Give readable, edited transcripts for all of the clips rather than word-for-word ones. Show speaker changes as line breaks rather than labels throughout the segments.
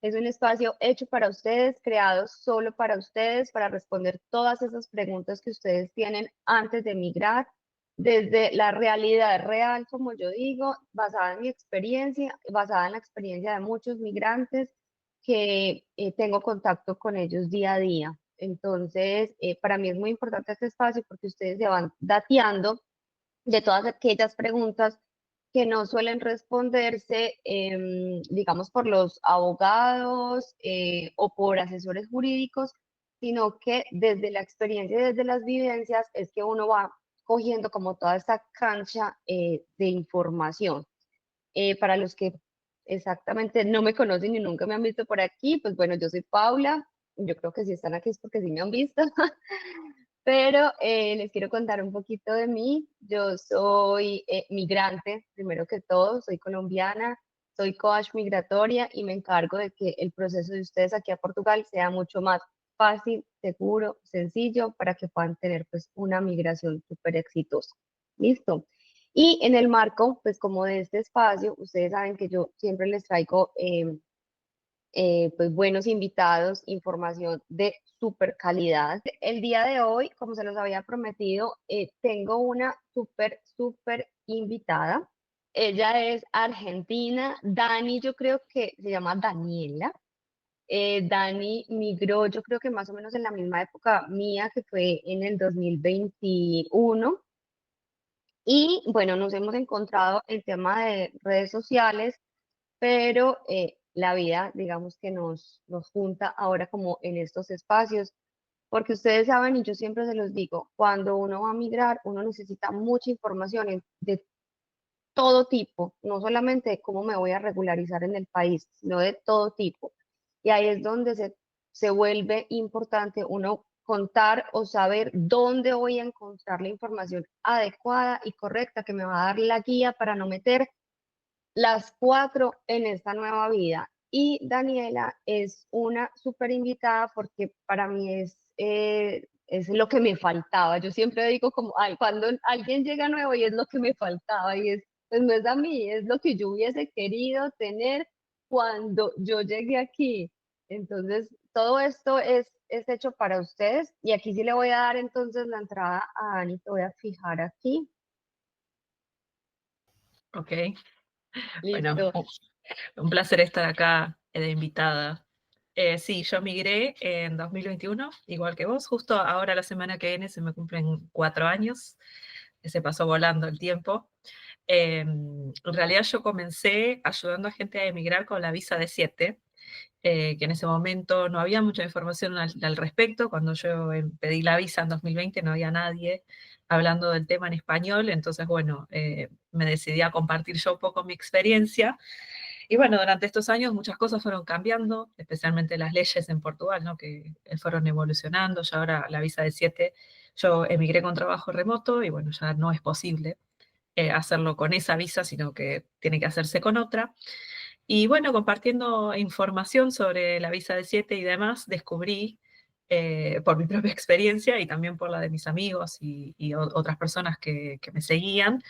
Es un espacio hecho para ustedes, creado solo para ustedes, para responder todas esas preguntas que ustedes tienen antes de migrar, desde la realidad real, como yo digo, basada en mi experiencia, basada en la experiencia de muchos migrantes que tengo contacto con ellos día a día. Entonces, para mí es muy importante este espacio porque ustedes se van dateando de todas aquellas preguntas que no suelen responderse, digamos, por los abogados o por asesores jurídicos, sino que desde la experiencia y desde las vivencias es que uno va cogiendo como toda esta cancha de información. Para los que exactamente no me conocen y nunca me han visto por aquí, pues bueno, yo soy Paula. Yo creo que si están aquí es porque sí me han visto. Pero les quiero contar un poquito de mí. Yo soy migrante, primero que todo, soy colombiana, soy coach migratoria y me encargo de que el proceso de ustedes aquí a Portugal sea mucho más fácil, seguro, sencillo, para que puedan tener pues una migración súper exitosa. ¿Listo? Y en el marco, pues como de este espacio, ustedes saben que yo siempre les traigo pues buenos invitados, información de super calidad. El día de hoy, como se los había prometido, tengo una súper invitada. Ella es argentina. Dani, yo creo que se llama Daniela. Dani migró, yo creo que más o menos en la misma época mía, que fue en el 2021. Y bueno, nos hemos encontrado en tema de redes sociales, pero la vida, digamos que nos junta ahora como en estos espacios, porque ustedes saben, y yo siempre se los digo, cuando uno va a migrar, uno necesita mucha información de todo tipo, no solamente de cómo me voy a regularizar en el país, sino de todo tipo. Y ahí es donde se vuelve importante uno contar o saber dónde voy a encontrar la información adecuada y correcta que me va a dar la guía para no meter las cuatro en esta nueva vida. Y Daniela es una súper invitada porque para mí es lo que me faltaba. Yo siempre digo como, ay, cuando alguien llega nuevo y es lo que me faltaba y es, pues no es a mí, es lo que yo hubiese querido tener cuando yo llegué aquí. Entonces, todo esto es hecho para ustedes y aquí sí le voy a dar entonces la entrada a Dani, te voy a fijar aquí.
Ok, bueno,
Listo.
un placer estar acá de invitada. Sí, yo migré en 2021, igual que vos. Justo ahora la semana que viene se me cumplen 4 años, se pasó volando el tiempo. En realidad yo comencé ayudando a gente a emigrar con la visa de 7, que en ese momento no había mucha información al respecto. Cuando yo pedí la visa en 2020 no había nadie hablando del tema en español, entonces bueno, me decidí a compartir yo un poco mi experiencia. Y bueno, durante estos años muchas cosas fueron cambiando, especialmente las leyes en Portugal, ¿no? Que fueron evolucionando. Ya ahora la visa de 7, yo emigré con trabajo remoto y bueno, ya no es posible hacerlo con esa visa, sino que tiene que hacerse con otra. Y bueno, compartiendo información sobre la visa de 7 y demás, descubrí por mi propia experiencia y también por la de mis amigos y otras personas que me seguían,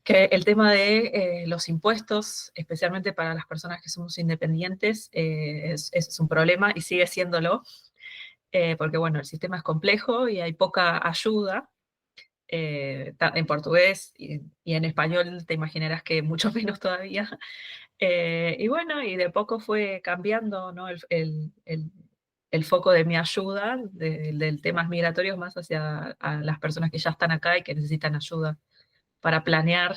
que el tema de los impuestos, especialmente para las personas que somos independientes, es un problema y sigue siéndolo, porque bueno, el sistema es complejo y hay poca ayuda. En portugués y en español te imaginarás que mucho menos todavía. Y bueno, y de poco fue cambiando, ¿no? El foco de mi ayuda del temas migratorios más hacia a las personas que ya están acá y que necesitan ayuda para planear,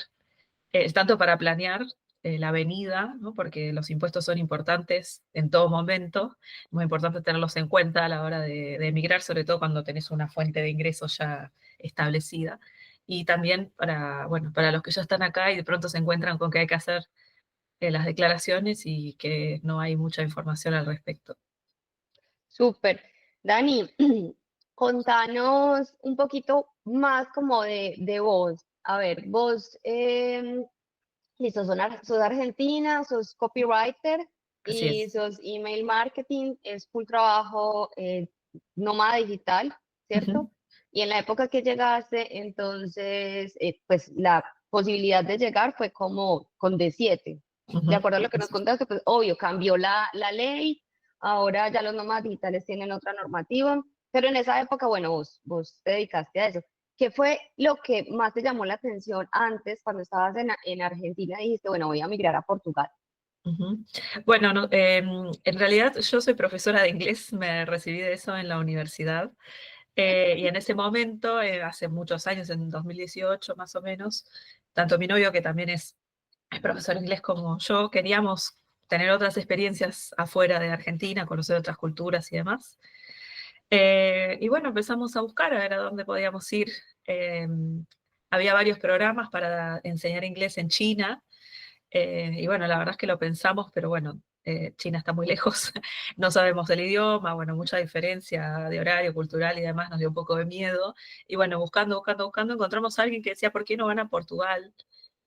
tanto para planear la venida, ¿no? Porque los impuestos son importantes en todo momento, muy importante tenerlos en cuenta a la hora de emigrar, sobre todo cuando tenés una fuente de ingresos ya establecida. Y también para, bueno, para los que ya están acá y de pronto se encuentran con que hay que hacer las declaraciones y que no hay mucha información al respecto.
Súper. Dani, contanos un poquito más como de vos. A ver, vos, listo, sos argentina, sos copywriter
Así
y
es.
sos email marketing, es full trabajo nómada digital,
Ujú.
¿cierto? Y en la época que llegaste, entonces, pues la posibilidad de llegar fue como con D7. De
Ujú.
acuerdo a lo que nos contaste, pues obvio, cambió la ley, ahora ya los nómadas digitales tienen otra normativa, pero en esa época, bueno, vos te dedicaste a eso. ¿Qué fue lo que más te llamó la atención antes, cuando estabas en Argentina y dijiste, bueno, voy a migrar a Portugal?
Ujú. Bueno, no, en realidad yo soy profesora de inglés, me recibí de eso en la universidad. Y en ese momento, hace muchos años, en 2018 más o menos, tanto mi novio, que también es profesor de inglés como yo, queríamos tener otras experiencias afuera de Argentina, conocer otras culturas y demás. Y bueno, empezamos a buscar a ver a dónde podíamos ir. Eh, Había varios programas para enseñar inglés en China. Y bueno, la verdad es que lo pensamos, pero bueno, China está muy lejos, no sabemos el idioma, bueno, mucha diferencia de horario, cultural y demás, nos dio un poco de miedo. Y bueno, buscando, encontramos a alguien que decía, ¿por qué no van a Portugal?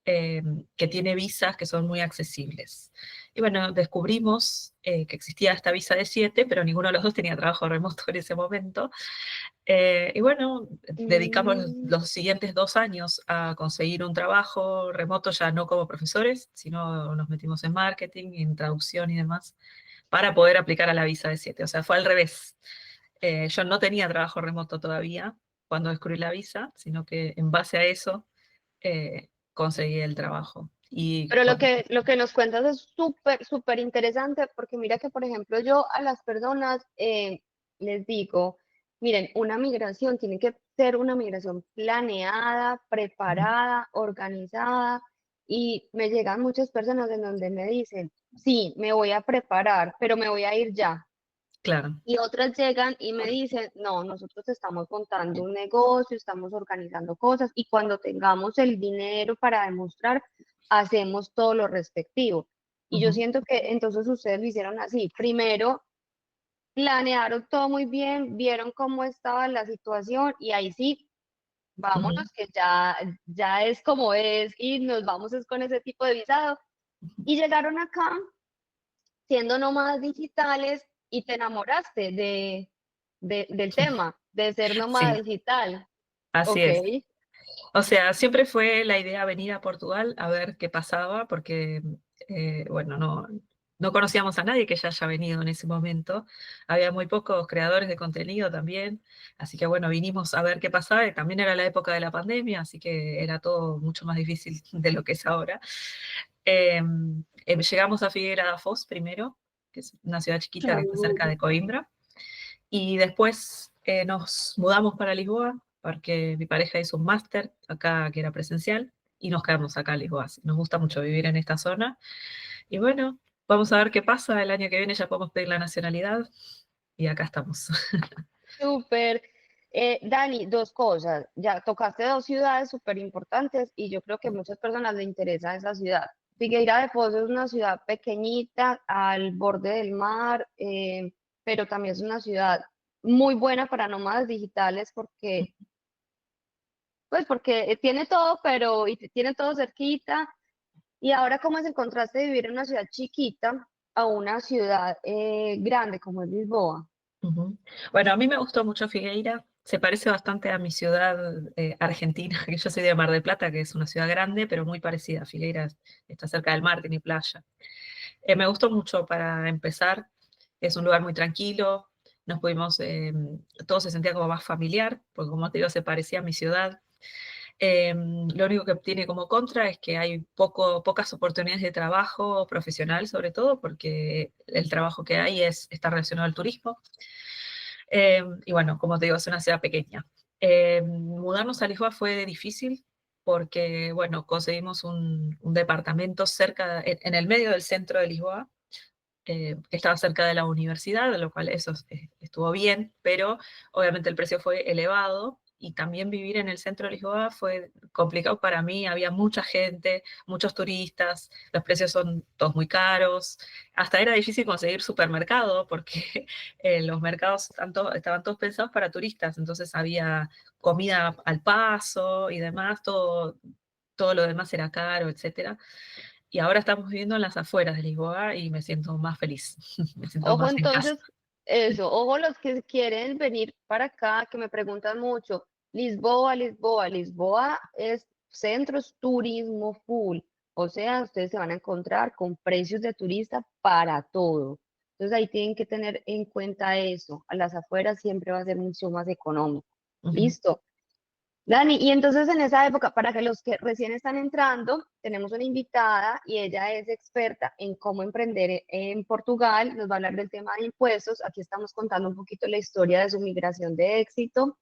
eh, que tiene visas que son muy accesibles. Y bueno, descubrimos que existía esta visa de 7, pero ninguno de los dos tenía trabajo remoto en ese momento. Y bueno, dedicamos
Mm,
los siguientes 2 años a conseguir un trabajo remoto, ya no como profesores, sino nos metimos en marketing, en traducción y demás, para poder aplicar a la visa de 7. O sea, fue al revés. Yo no tenía trabajo remoto todavía cuando descubrí la visa, sino que en base a eso conseguí el trabajo. Y
Pero
bueno,
lo que nos cuentas es súper, súper interesante porque mira que, por ejemplo, yo a las personas les digo, miren, una migración tiene que ser una migración planeada,
ujú,
preparada, organizada y me llegan muchas personas en donde me dicen, sí, me voy a preparar, pero me voy a ir ya.
claro.
Y otras llegan y me dicen, no, nosotros estamos montando un negocio, estamos organizando cosas y cuando tengamos el dinero para demostrar, hacemos todo lo respectivo. Y yo
Ujú,
siento que entonces ustedes lo hicieron así. Primero, planearon todo muy bien, vieron cómo estaba la situación y ahí sí,
ujú,
vámonos que ya es como es y nos vamos es con ese tipo de visado.
ujú.
Y llegaron acá siendo nómadas digitales y te enamoraste del tema, de ser nómada
Sí,
digital.
así
Ok.
es. O sea, siempre fue la idea venir a Portugal a ver qué pasaba, porque, bueno, no conocíamos a nadie que ya haya venido en ese momento. Había muy pocos creadores de contenido también, así que bueno, vinimos a ver qué pasaba. Y también era la época de la pandemia, así que era todo mucho más difícil de lo que es ahora. Eh, Llegamos a Figueira da Foz primero, que es una ciudad chiquita que está cerca de Coimbra. Y después nos mudamos para Lisboa, porque mi pareja hizo un máster acá que era presencial, y nos quedamos acá en Lisboa. Nos gusta mucho vivir en esta zona. Y bueno, vamos a ver qué pasa. El año que viene ya podemos pedir la nacionalidad, y acá estamos.
Súper. Dani, dos cosas. Ya tocaste dos ciudades súper importantes y yo creo que a muchas personas les interesa esa ciudad. Figueira de Foz es una ciudad pequeñita al borde del mar, pero también es una ciudad muy buena para nómadas digitales porque, pues porque tiene todo, pero y tiene todo cerquita. Y ahora, ¿cómo es el contraste de vivir en una ciudad chiquita a una ciudad grande como es Lisboa?
Ujú. Bueno, a mí me gustó mucho Figueira. Se parece bastante a mi ciudad argentina, que yo soy de Mar del Plata, que es una ciudad grande, pero muy parecida. Figueira está cerca del mar, tiene playa. Me gustó mucho para empezar. Es un lugar muy tranquilo. Nos pudimos, todo se sentía como más familiar, porque como te digo, se parecía a mi ciudad. Lo único que tiene como contra es que hay pocas oportunidades de trabajo profesional, sobre todo, porque el trabajo que hay está relacionado al turismo. Y bueno, como te digo, es una ciudad pequeña. Mudarnos a Lisboa fue difícil porque, bueno, conseguimos un departamento cerca, en el medio del centro de Lisboa, que estaba cerca de la universidad, de lo cual eso estuvo bien, pero obviamente el precio fue elevado y también vivir en el centro de Lisboa fue complicado para mí. Había mucha gente, muchos turistas, los precios son todos muy caros. Hasta era difícil conseguir supermercado porque los mercados estaban todos pensados para turistas, entonces había comida al paso y demás, todo lo demás era caro, etcétera. Y ahora estamos viviendo en las afueras de Lisboa y me siento más feliz, me siento
Ojo,
más en casa.
entonces, eso, ojo los que quieren venir para acá, que me preguntan mucho, Lisboa, Lisboa, Lisboa es centros turismo full. O sea, ustedes se van a encontrar con precios de turista para todo. Entonces ahí tienen que tener en cuenta eso. A las afueras siempre va a ser mucho más económico.
Ujú,
Listo. Dani, y entonces en esa época, para que los que recién están entrando, tenemos una invitada y ella es experta en cómo emprender en Portugal, nos va a hablar del tema de impuestos, aquí estamos contando un poquito la historia de su migración de éxito,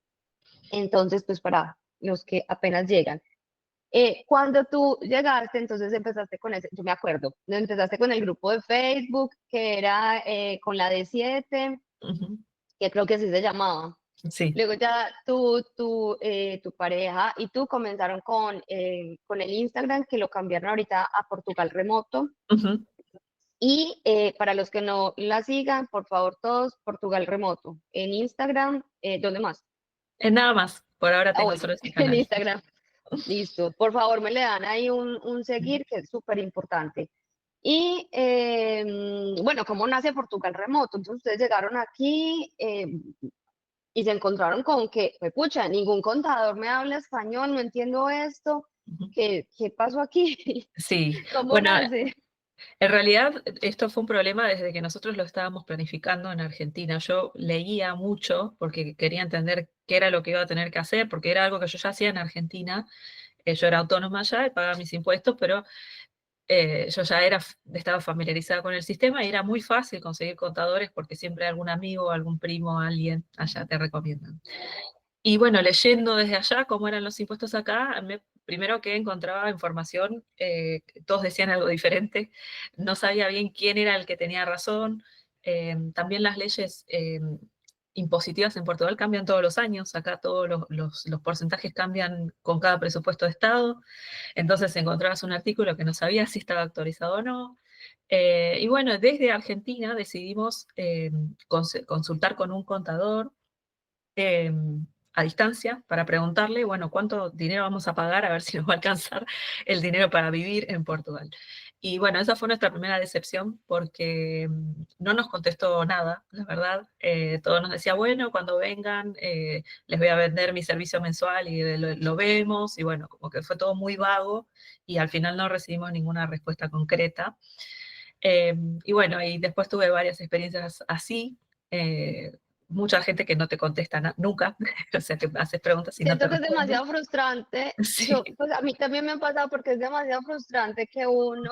entonces pues para los que apenas llegan. Cuando tú llegaste, entonces empezaste con ese, yo me acuerdo, empezaste con el grupo de Facebook, que era con la D7,
ujú.
que creo que así se llamaba.
Sí.
Luego ya tu pareja y tú comenzaron con el Instagram, que lo cambiaron ahorita a Portugal Remoto.
Ujú.
Y para los que no la sigan, por favor, todos Portugal Remoto. En Instagram, ¿dónde más?
Nada más, por ahora
Ah,
tengo
bueno,
solo ese
en
canal.
Instagram. Listo. Por favor, me le dan ahí un seguir, que es súper importante. Y bueno, ¿cómo nace Portugal Remoto? Entonces ustedes llegaron aquí, y se encontraron con que, pues, pucha, ningún contador me habla español, no entiendo esto,
Ujú.
¿qué pasó aquí?
Sí,
¿Cómo
bueno,
nace?
en realidad esto fue un problema desde que nosotros lo estábamos planificando en Argentina. Yo leía mucho porque quería entender qué era lo que iba a tener que hacer, porque era algo que yo ya hacía en Argentina. Yo era autónoma ya y pagaba mis impuestos, pero yo ya estaba familiarizada con el sistema y era muy fácil conseguir contadores porque siempre algún amigo, algún primo, alguien allá te recomiendan. Y bueno, leyendo desde allá cómo eran los impuestos acá, primero que encontraba información, todos decían algo diferente, no sabía bien quién era el que tenía razón. También las leyes impositivas en Portugal cambian todos los años, acá todos los porcentajes cambian con cada presupuesto de Estado, entonces encontrabas un artículo que no sabías si estaba actualizado o no. Y bueno, desde Argentina decidimos consultar con un contador eh, a distancia para preguntarle, bueno, cuánto dinero vamos a pagar, a ver si nos va a alcanzar el dinero para vivir en Portugal. Y bueno, esa fue nuestra primera decepción porque no nos contestó nada, la verdad. Todo nos decía, bueno, cuando vengan les voy a vender mi servicio mensual y lo vemos. Y bueno, como que fue todo muy vago y al final no recibimos ninguna respuesta concreta. Y bueno, y después tuve varias experiencias así. eh, Mucha gente que no te contesta nunca, o sea, que haces preguntas y no te
Siento que es
responden.
demasiado frustrante.
Sí.
Pues a mí también me ha pasado porque es demasiado frustrante que uno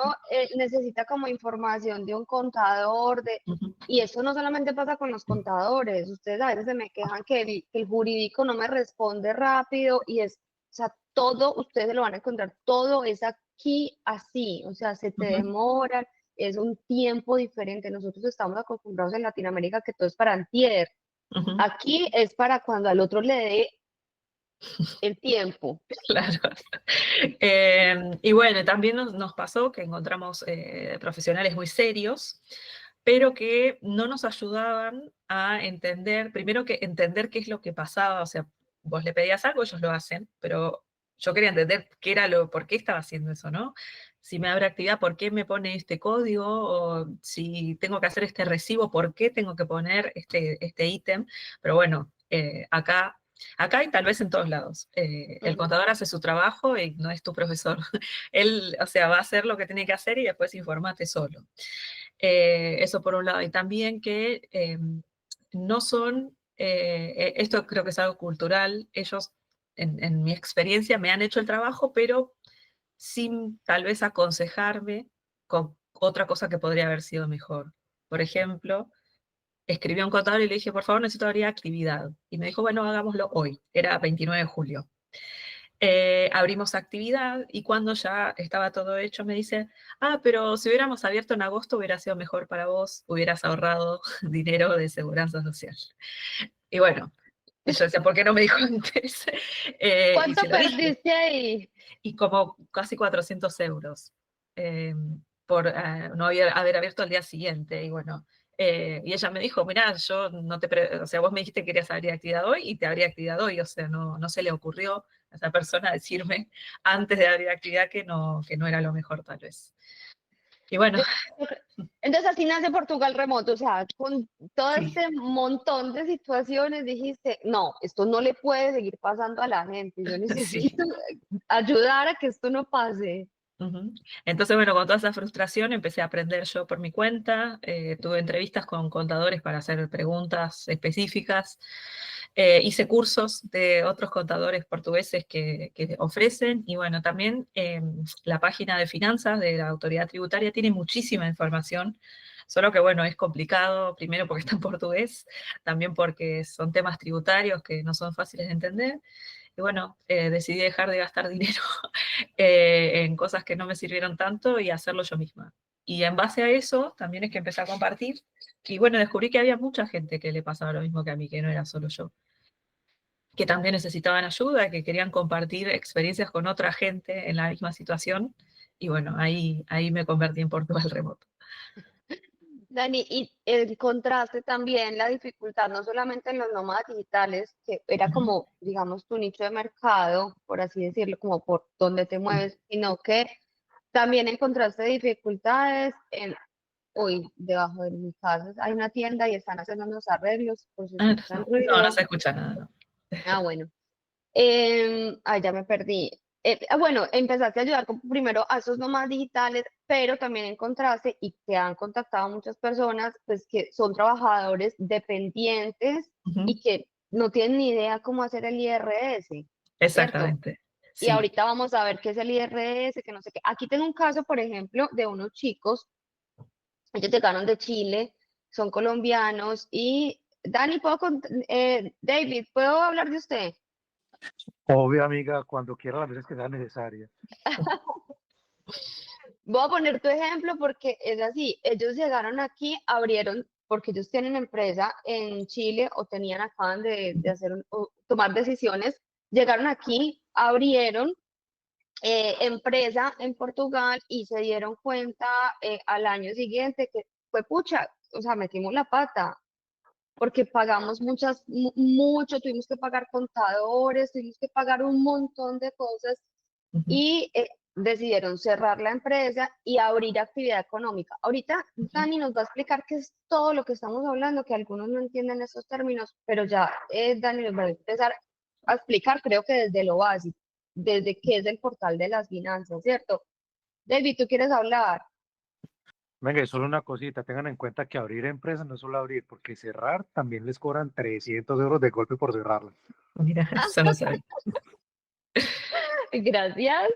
necesita como información de un contador,
Ujú,
y eso no solamente pasa con los contadores. Ustedes a veces se me quejan que el jurídico no me responde rápido y o sea, todo, ustedes lo van a encontrar, todo es aquí así, o sea, se te
ujú,
demoran, es un tiempo diferente. Nosotros estamos acostumbrados en Latinoamérica que todo es para antier.
ujú.
Aquí es para cuando al otro le dé el tiempo.
Claro. Y bueno, también nos pasó que encontramos profesionales muy serios, pero que no nos ayudaban a entender, primero que entender qué es lo que pasaba, o sea, vos le pedías algo, ellos lo hacen, pero yo quería entender qué era por qué estaba haciendo eso, ¿no? Si me abre actividad, ¿por qué me pone este código? O si tengo que hacer este recibo, ¿por qué tengo que poner este ítem? Pero bueno, acá y tal vez en todos lados. El
Ujú.
contador hace su trabajo y no es tu profesor. Él, o sea, va a hacer lo que tiene que hacer y después informate solo. Eso por un lado. Y también que no son, esto creo que es algo cultural, ellos, en mi experiencia, me han hecho el trabajo, pero sin tal vez aconsejarme con otra cosa que podría haber sido mejor. Por ejemplo, escribí a un contador y le dije, por favor, necesito abrir actividad. Y me dijo, bueno, hagámoslo hoy. Era 29 de julio. Abrimos actividad y cuando ya estaba todo hecho me dice, ah, pero si hubiéramos abierto en agosto hubiera sido mejor para vos, hubieras ahorrado dinero de seguridad social. Y bueno, yo decía, ¿por qué no me dijo antes? Y
¿Cuánto
se lo dije.
perdiste ahí?
Y como casi 400 euros eh, por no haber abierto al día siguiente. Y bueno, y ella me dijo, mira, yo no o sea, vos me dijiste que querías abrir actividad hoy y te abrí actividad hoy, o sea, no se le ocurrió a esa persona decirme antes de abrir actividad que no era lo mejor tal vez. Y bueno,
Yo- entonces así nace Portugal Remoto, o sea, con todo
sí,
este montón de situaciones dijiste, no, esto no le puede seguir pasando a la gente, yo
sí.
necesito ayudar a que esto no pase.
Ujú. Entonces, bueno, con toda esa frustración empecé a aprender yo por mi cuenta, tuve entrevistas con contadores para hacer preguntas específicas, hice cursos de otros contadores portugueses que ofrecen y bueno, también la página de finanzas de la autoridad tributaria tiene muchísima información, solo que bueno, es complicado, primero porque está en portugués, también porque son temas tributarios que no son fáciles de entender. Y bueno, decidí dejar de gastar dinero en cosas que no me sirvieron tanto y hacerlo yo misma. Y en base a eso también es que empecé a compartir. Y bueno, descubrí que había mucha gente que le pasaba lo mismo que a mí, que no era solo yo, que también necesitaban ayuda, que querían compartir experiencias con otra gente en la misma situación. Y bueno, ahí me convertí en Portugal Remoto.
Dani, y encontraste también la dificultad, no solamente en los nómadas digitales, que era
Ujú.
como, digamos, tu nicho de mercado, por así decirlo, como por donde te
Sí.
mueves, sino que también encontraste dificultades en, hoy, debajo de mi casa hay una tienda y están haciendo unos arreglos, por si
Ah,
escuchan
no, no
ruido.
se escucha nada, ¿no?
Ah, bueno. Ya me perdí. Bueno, empezaste a ayudar primero a esos nómadas digitales, pero también encontraste y te han contactado muchas personas, pues que son trabajadores dependientes
Ujú.
y que no tienen ni idea cómo hacer el IRS, ¿cierto?
Exactamente,
Y
sí.
ahorita vamos a ver qué es el IRS, que no sé qué. Aquí tengo un caso, por ejemplo, de unos chicos, ellos llegaron de Chile, son colombianos y Dani, David, ¿puedo hablar de usted?
Obvio, amiga, cuando quiera las veces que sea necesaria.
Voy a poner tu ejemplo porque es así, ellos llegaron aquí, abrieron, porque ellos tienen empresa en Chile o tenían, acaban de hacer, o tomar decisiones, llegaron aquí, abrieron empresa en Portugal y se dieron cuenta al año siguiente que fue pucha, o sea, metimos la pata, porque pagamos mucho, tuvimos que pagar contadores, tuvimos que pagar un montón de cosas
Ujú,
y decidieron cerrar la empresa y abrir actividad económica. Ahorita
ujú.
Dani nos va a explicar qué es todo lo que estamos hablando, que algunos no entienden esos términos, pero ya Dani nos va a empezar a explicar, creo que desde lo básico, desde qué es el portal de las finanzas, ¿cierto? David, ¿tú quieres hablar?
Venga, y solo una cosita, tengan en cuenta que abrir empresas no es solo abrir, porque cerrar también les cobran 300 euros de golpe por cerrarla.
Mira, eso no sabía.
Gracias.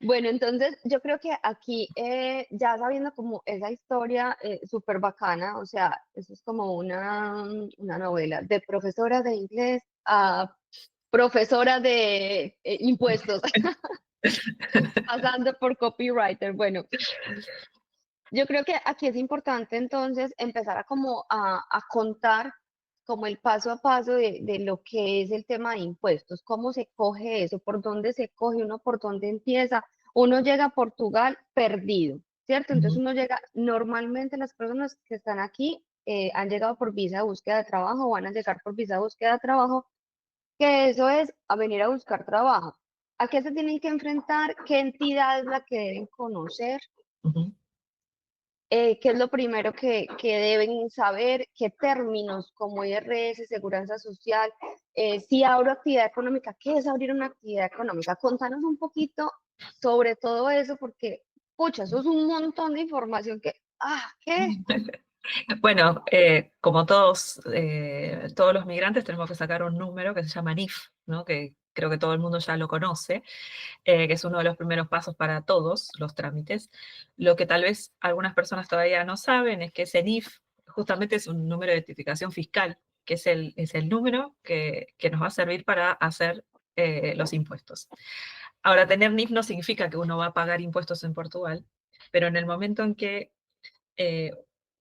Bueno, entonces yo creo que aquí ya sabiendo como esa historia súper bacana, o sea, eso es como una novela de profesora de inglés a profesora de impuestos, pasando por copywriter. Bueno, yo creo que aquí es importante entonces empezar a como a contar como el paso a paso de lo que es el tema de impuestos, cómo se coge eso, por dónde se coge uno, por dónde empieza. Uno llega a Portugal perdido, ¿cierto? Entonces
Ujú,
uno llega, normalmente las personas que están aquí han llegado por visa de búsqueda de trabajo o van a llegar por visa de búsqueda de trabajo, que eso es a venir a buscar trabajo. ¿A qué se tienen que enfrentar? ¿Qué entidad es la que deben conocer?
ujú.
¿Qué es lo primero que deben saber? ¿Qué términos como IRS, seguridad social? Si abro actividad económica, ¿qué es abrir una actividad económica? Contanos un poquito sobre todo eso, porque, pucha, eso es un montón de información que, ¿qué?
Bueno, como todos los migrantes tenemos que sacar un número que se llama NIF, ¿no? Que creo que todo el mundo ya lo conoce, que es uno de los primeros pasos para todos los trámites. Lo que tal vez algunas personas todavía no saben es que ese NIF justamente es un número de identificación fiscal, que es el número que nos va a servir para hacer los impuestos. Ahora, tener NIF no significa que uno va a pagar impuestos en Portugal, pero en el momento en que eh,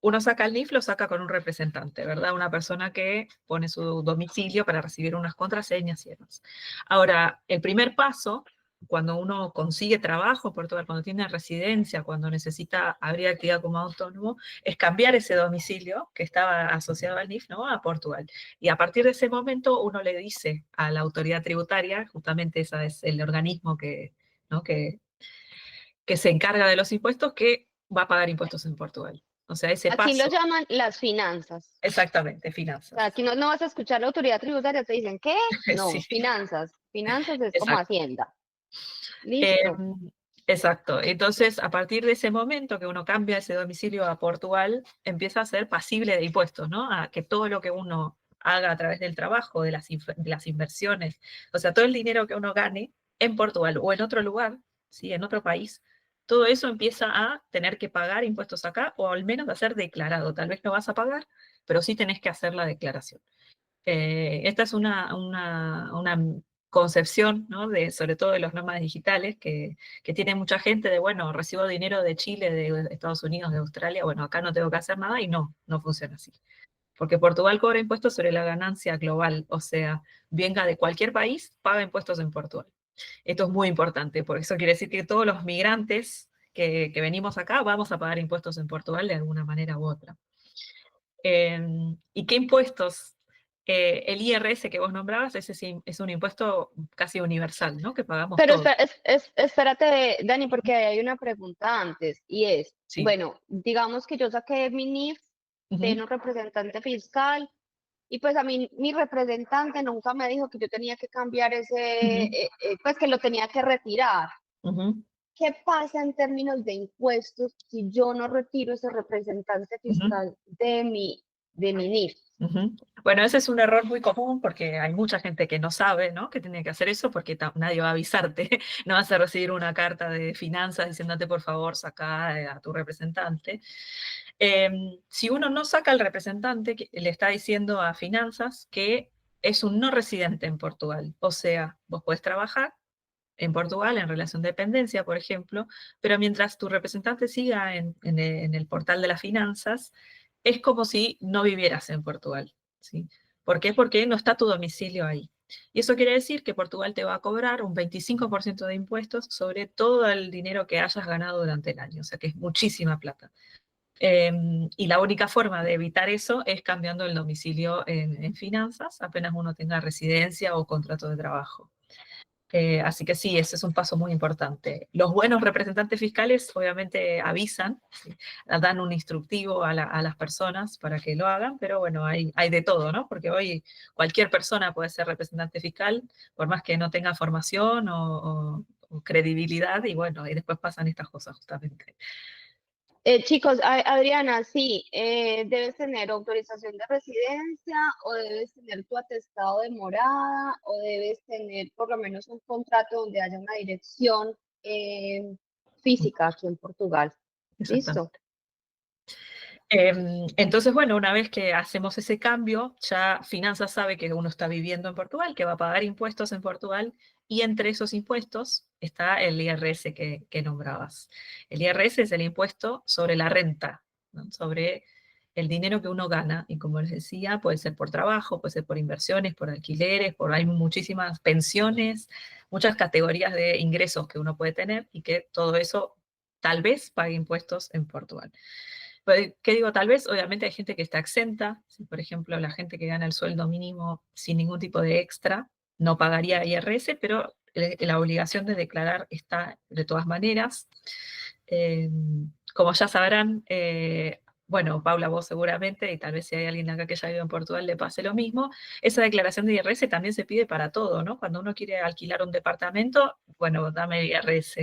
uno saca el NIF, lo saca con un representante, ¿verdad? Una persona que pone su domicilio para recibir unas contraseñas y demás. Ahora, el primer paso, cuando uno consigue trabajo en Portugal, cuando tiene residencia, cuando necesita abrir actividad como autónomo, es cambiar ese domicilio que estaba asociado al NIF, ¿no? A Portugal. Y a partir de ese momento uno le dice a la autoridad tributaria, justamente ese es el organismo ¿no? que se encarga de los impuestos, que va a pagar impuestos en Portugal. O sea, ese
Aquí lo
paso,
llaman las finanzas.
exactamente,
O sea,
finanzas.
aquí no vas a escuchar la autoridad tributaria, te dicen, ¿qué?
Sí,
No, finanzas. Finanzas es como
exacto.
Hacienda.
Eh,
Listo.
Exacto. Entonces, a partir de ese momento que uno cambia ese domicilio a Portugal, empieza a ser pasible de impuestos, ¿no? A que todo lo que uno haga a través del trabajo, de las inversiones, o sea, todo el dinero que uno gane en Portugal o en otro lugar, ¿sí? En otro país, todo eso empieza a tener que pagar impuestos acá o al menos a ser declarado. Tal vez no vas a pagar, pero sí tenés que hacer la declaración. Esta es una concepción, ¿no? Sobre todo de los nómadas digitales, que tiene mucha gente de, bueno, recibo dinero de Chile, de Estados Unidos, de Australia, bueno, acá no tengo que hacer nada y no funciona así. Porque Portugal cobra impuestos sobre la ganancia global, o sea, venga de cualquier país, paga impuestos en Portugal. Esto es muy importante, porque eso quiere decir que todos los migrantes que venimos acá vamos a pagar impuestos en Portugal de alguna manera u otra. ¿Y qué impuestos? El IRS que vos nombrabas, ese sí es un impuesto casi universal, ¿no? Que pagamos
Pero
todos.
espérate, Dani, porque hay una pregunta antes, y es,
Sí.
bueno, digamos que yo saqué mi NIF, tengo un representante fiscal, y pues a mí mi representante nunca me dijo que yo tenía que cambiar pues que lo tenía que retirar. ¿Qué pasa en términos de impuestos si yo no retiro ese representante fiscal de mi NIF?
Bueno, ese es un error muy común porque hay mucha gente que no sabe, ¿no? Que tiene que hacer eso porque nadie va a avisarte. No vas a recibir una carta de finanzas diciéndote, por favor, saca a tu representante. Si uno no saca al representante, le está diciendo a finanzas que es un no residente en Portugal. O sea, vos podés trabajar en Portugal en relación de dependencia, por ejemplo, pero mientras tu representante siga en el portal de las finanzas, es como si no vivieras en Portugal, ¿sí? ¿Por qué? Porque no está tu domicilio ahí. Y eso quiere decir que Portugal te va a cobrar un 25% de impuestos sobre todo el dinero que hayas ganado durante el año, o sea que es muchísima plata. Y la única forma de evitar eso es cambiando el domicilio en finanzas, apenas uno tenga residencia o contrato de trabajo. Así que sí, ese es un paso muy importante. Los buenos representantes fiscales obviamente avisan, ¿sí? Dan un instructivo a las personas para que lo hagan, pero bueno, hay de todo, ¿no? Porque hoy cualquier persona puede ser representante fiscal, por más que no tenga formación o credibilidad, y bueno, y después pasan estas cosas justamente.
Chicos, Adriana, sí, debes tener autorización de residencia o debes tener tu atestado de morada o debes tener por lo menos un contrato donde haya una dirección física aquí en Portugal.
Exactamente.
¿Listo?
Entonces, bueno, una vez que hacemos ese cambio, ya Finanzas sabe que uno está viviendo en Portugal, que va a pagar impuestos en Portugal, y entre esos impuestos está el IRS que nombrabas. El IRS es el impuesto sobre la renta, ¿no? Sobre el dinero que uno gana, y como les decía, puede ser por trabajo, puede ser por inversiones, por alquileres, hay muchísimas pensiones, muchas categorías de ingresos que uno puede tener, y que todo eso tal vez pague impuestos en Portugal. ¿Qué digo? Tal vez, obviamente, hay gente que está exenta. Si, por ejemplo, la gente que gana el sueldo mínimo sin ningún tipo de extra no pagaría IRS, pero la obligación de declarar está de todas maneras. Como ya sabrán, bueno, Paula, vos seguramente, y tal vez si hay alguien acá que ya vive en Portugal le pase lo mismo, esa declaración de IRS también se pide para todo, ¿no? Cuando uno quiere alquilar un departamento, bueno, dame el IRS.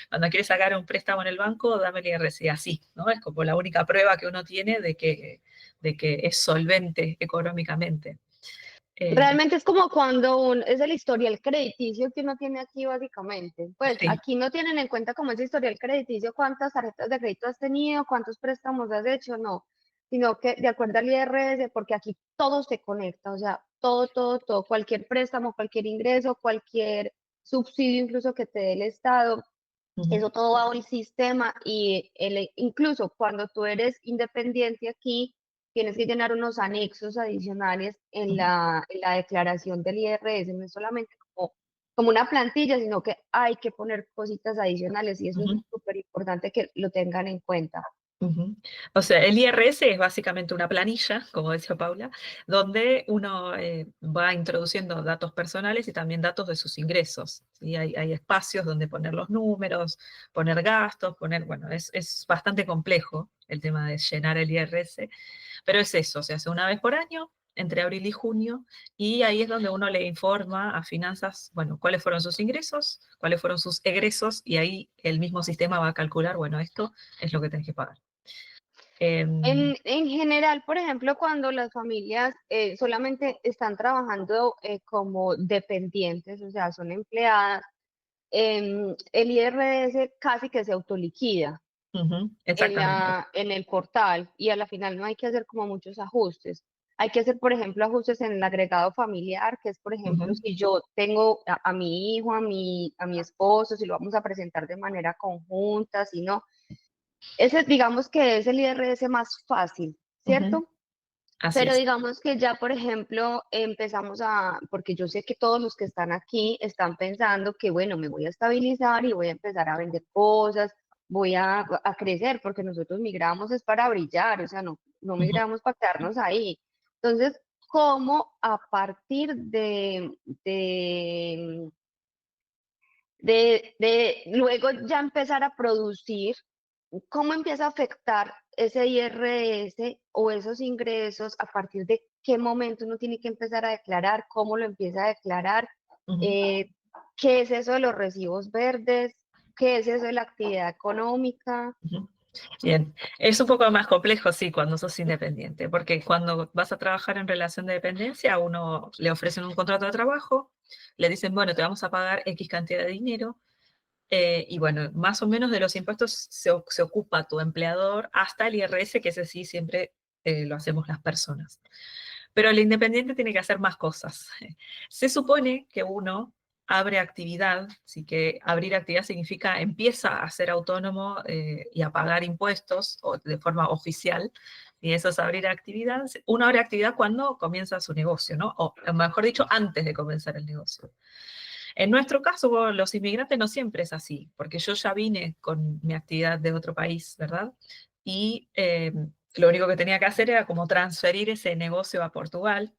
Cuando quiere sacar un préstamo en el banco, dame el IRS. Y así, ¿no? Es como la única prueba que uno tiene de que es solvente económicamente.
Realmente es como cuando es el historial crediticio que uno tiene aquí básicamente. Pues
Sí.
aquí no tienen en cuenta como ese historial crediticio, cuántas tarjetas de crédito has tenido, cuántos préstamos has hecho, no, sino que de acuerdo al IRS, porque aquí todo se conecta, o sea, todo, cualquier préstamo, cualquier ingreso, cualquier subsidio incluso que te dé el Estado, eso todo va a un sistema y incluso cuando tú eres independiente aquí, tienes que llenar unos anexos adicionales en la declaración del IRS, no es solamente como una plantilla, sino que hay que poner cositas adicionales y eso es súper importante que lo tengan en cuenta.
O sea, el IRS es básicamente una planilla, como decía Paula, donde uno va introduciendo datos personales y también datos de sus ingresos, ¿sí? Hay espacios donde poner los números, poner gastos, bueno, es bastante complejo el tema de llenar el IRS, pero es eso, se hace una vez por año, entre abril y junio, y ahí es donde uno le informa a finanzas, bueno, cuáles fueron sus ingresos, cuáles fueron sus egresos, y ahí el mismo sistema va a calcular, bueno, esto es lo que tenés que pagar.
En general, por ejemplo, cuando las familias solamente están trabajando como dependientes, o sea, son empleadas, el IRS casi que se autoliquida
Exactamente.
en el portal y a la final no hay que hacer como muchos ajustes. Hay que hacer, por ejemplo, ajustes en el agregado familiar, que es, por ejemplo,
Ujú,
si yo tengo a mi hijo, a mi esposo, si lo vamos a presentar de manera conjunta, si no. Ese, digamos que es el IRS más fácil,
ujú.
¿cierto?
Así
Pero
es.
digamos que ya, por ejemplo, empezamos porque yo sé que todos los que están aquí están pensando que, bueno, me voy a estabilizar y voy a empezar a vender cosas, voy a crecer, porque nosotros migramos es para brillar, o sea, no
Ujú,
migramos para quedarnos ahí. Entonces, ¿cómo a partir de luego ya empezar a producir, cómo empieza a afectar ese IRS o esos ingresos, a partir de qué momento uno tiene que empezar a declarar, cómo lo empieza a declarar,
ujú,
eh, qué es eso de los recibos verdes, qué es eso de la actividad económica?
ujú. Bien, es un poco más complejo, sí, cuando sos independiente, porque cuando vas a trabajar en relación de dependencia, a uno le ofrecen un contrato de trabajo, le dicen, bueno, te vamos a pagar X cantidad de dinero, y bueno, más o menos de los impuestos se ocupa tu empleador hasta el IRS, que ese sí siempre lo hacemos las personas. Pero el independiente tiene que hacer más cosas. Se supone que uno abre actividad, así que abrir actividad significa empieza a ser autónomo y a pagar impuestos de forma oficial, y eso es abrir actividad. Uno abre actividad cuando comienza su negocio, ¿no? O mejor dicho, antes de comenzar el negocio. En nuestro caso, los inmigrantes no siempre es así, porque yo ya vine con mi actividad de otro país, ¿verdad? Y lo único que tenía que hacer era como transferir ese negocio a Portugal.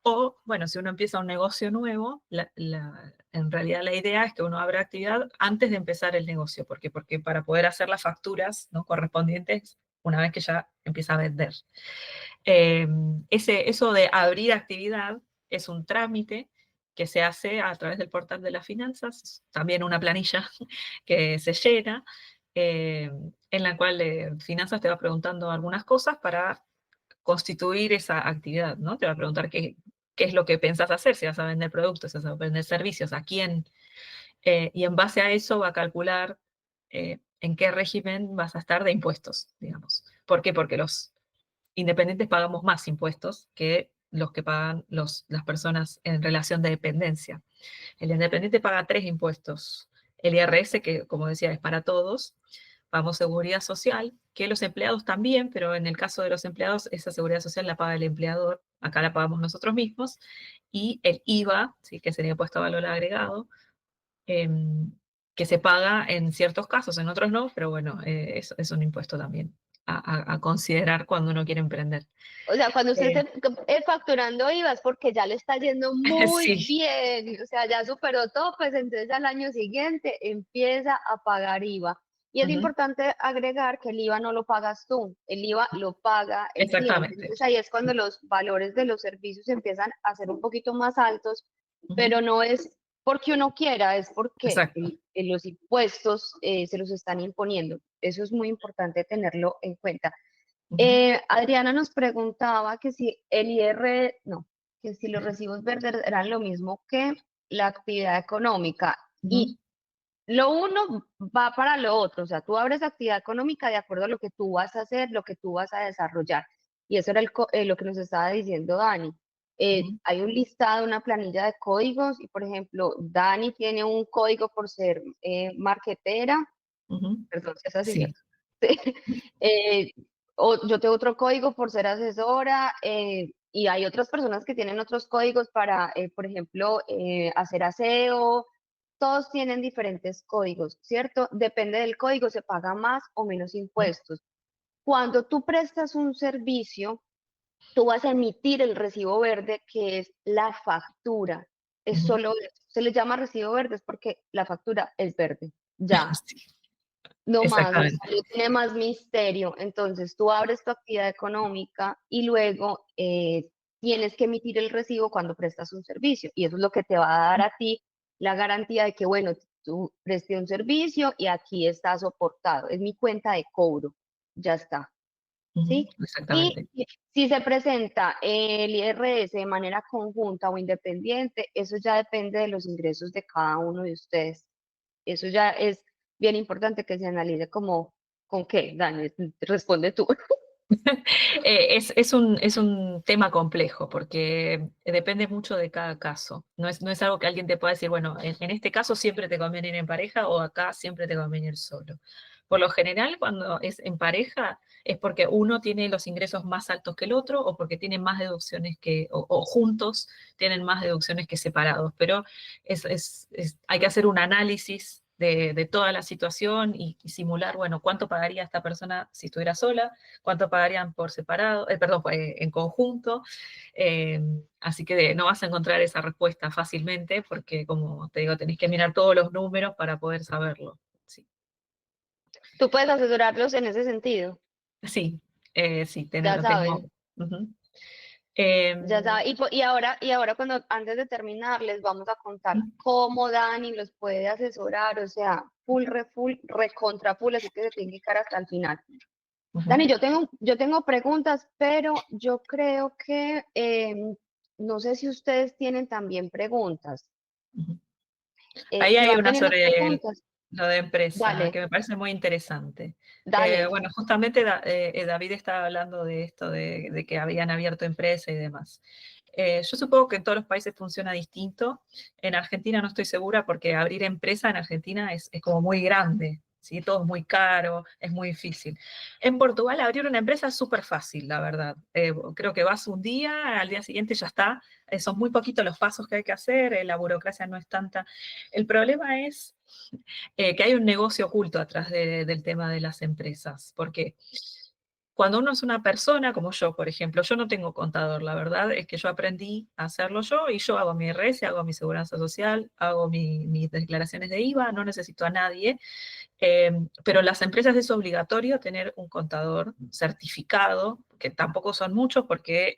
O, bueno, si uno empieza un negocio nuevo, en realidad la idea es que uno abra actividad antes de empezar el negocio. ¿Por qué? Porque para poder hacer las facturas, ¿no?, correspondientes una vez que ya empieza a vender. Eso de abrir actividad es un trámite que se hace a través del portal de las finanzas, también una planilla que se llena, en la cual finanzas te va preguntando algunas cosas para constituir esa actividad, ¿no? Te va a preguntar qué es lo que pensás hacer, si vas a vender productos, si vas a vender servicios, a quién, y en base a eso va a calcular en qué régimen vas a estar de impuestos, digamos. ¿Por qué? Porque los independientes pagamos más impuestos que los que pagan las personas en relación de dependencia. El independiente paga 3 impuestos. El IRS, que como decía, es para todos. Pagamos seguridad social, que los empleados también, pero en el caso de los empleados, esa seguridad social la paga el empleador. Acá la pagamos nosotros mismos. Y el IVA, ¿sí?, que sería impuesto a valor agregado, que se paga en ciertos casos, en otros no, pero bueno, es un impuesto también a considerar cuando uno quiere emprender.
O sea, cuando usted
Eh,
esté facturando IVA es porque ya le está yendo muy
sí.
bien, o sea, ya superó todo, pues entonces al año siguiente empieza a pagar IVA. Y es
Ujú,
importante agregar que el IVA no lo pagas tú, el IVA lo paga el cliente.
exactamente.
Entonces ahí es cuando los valores de los servicios empiezan a ser un poquito más altos,
Ujú,
pero no es porque uno quiera, es porque
exacto.
los impuestos se los están imponiendo. Eso es muy importante tenerlo en cuenta.
Ujú,
Adriana nos preguntaba que si el IR, no, que si los recibos verdes eran lo mismo que la actividad económica.
ujú,
Y lo uno va para lo otro, o sea, tú abres actividad económica de acuerdo a lo que tú vas a hacer, lo que tú vas a desarrollar. Y eso era lo que nos estaba diciendo Dani.
ujú,
Hay un listado, una planilla de códigos y, por ejemplo, Dani tiene un código por ser marketera,
ujú.
perdón, si es así,
Sí.
¿cierto? Sí. Eh, o yo tengo otro código por ser asesora, y hay otras personas que tienen otros códigos para, por ejemplo, hacer aseo. Todos tienen diferentes códigos, ¿cierto? Depende del código, se paga más o menos
Ujú,
impuestos. Cuando tú prestas un servicio, tú vas a emitir el recibo verde, que es la factura. Es
ujú.
solo eso. Se le llama recibo verde es porque la factura es verde. Ya.
Sí,
No más, o sea,
exactamente.
no tiene más misterio. Entonces, tú abres tu actividad económica y luego tienes que emitir el recibo cuando prestas un servicio. Y eso es lo que te va a dar a ti la garantía de que, bueno, tú presté un servicio y aquí está soportado. Es mi cuenta de cobro. Ya está. ¿Sí? Y
Exactamente.
si se presenta el IRS de manera conjunta o independiente, eso ya depende de los ingresos de cada uno de ustedes. Eso ya es bien importante que se analice como, ¿con qué? Dani, responde tú.
Es un tema complejo porque depende mucho de cada caso. No es algo que alguien te pueda decir, bueno, en este caso siempre te conviene ir en pareja o acá siempre te conviene ir solo. Por lo general, cuando es en pareja, es porque uno tiene los ingresos más altos que el otro o porque tiene más deducciones o juntos tienen más deducciones que separados. Pero hay que hacer un análisis de toda la situación y simular, bueno, cuánto pagaría esta persona si estuviera sola, cuánto pagarían por separado, perdón, en conjunto. Eh, Así que no vas a encontrar esa respuesta fácilmente porque, como te digo, tenés que mirar todos los números para poder saberlo. Sí,
Tú puedes asesorarlos en ese sentido.
sí, sí,
Ya
tengo.
saben,
Ujú.
ya
Em,
saben. Y ahora cuando, antes de terminar, les vamos a contar cómo Dani los puede asesorar, o sea, full, recontra full, así que se tienen que quedar hasta el final.
ujú,
Dani, yo tengo preguntas, pero yo creo que no sé si ustedes tienen también preguntas.
ujú. Ahí
Si
hay
van
una
teniendo
sobre
preguntas,
lo de empresa, que
dale,
me parece muy interesante.
dale.
Bueno, justamente David estaba hablando de esto, de que habían abierto empresa y demás. Yo supongo que en todos los países funciona distinto. En Argentina no estoy segura porque abrir empresa en Argentina es como muy grande, ¿sí? Todo es muy caro, es muy difícil. En Portugal abrir una empresa es súper fácil, la verdad. Creo que vas un día, al día siguiente ya está. Son muy poquitos los pasos que hay que hacer, la burocracia no es tanta. El problema es que hay un negocio oculto atrás del tema de las empresas, porque cuando uno es una persona, como yo, por ejemplo, yo no tengo contador, la verdad es que yo aprendí a hacerlo yo y yo hago mi IRS, hago mi seguridad social, hago mis declaraciones de IVA, no necesito a nadie, pero en las empresas es obligatorio tener un contador certificado, que tampoco son muchos porque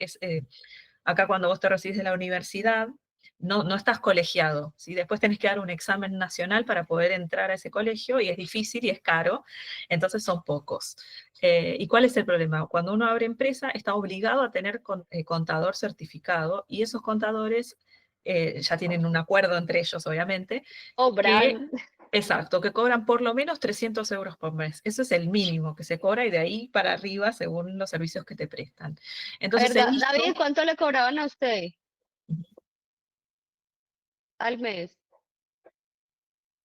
acá cuando vos te recibís de la universidad, no estás colegiado, ¿sí? Después tenés que dar un examen nacional para poder entrar a ese colegio y es difícil y es caro, entonces son pocos. ¿Y cuál es el problema? Cuando uno abre empresa está obligado a tener contador certificado y esos contadores ya tienen un acuerdo entre ellos, obviamente, que
Obran.
exacto, que cobran por lo menos 300 euros por mes. Eso es el mínimo que se cobra y de ahí para arriba según los servicios que te prestan. Entonces he
¿Verdad? David,
visto.
¿cuánto le cobraban a usted al mes?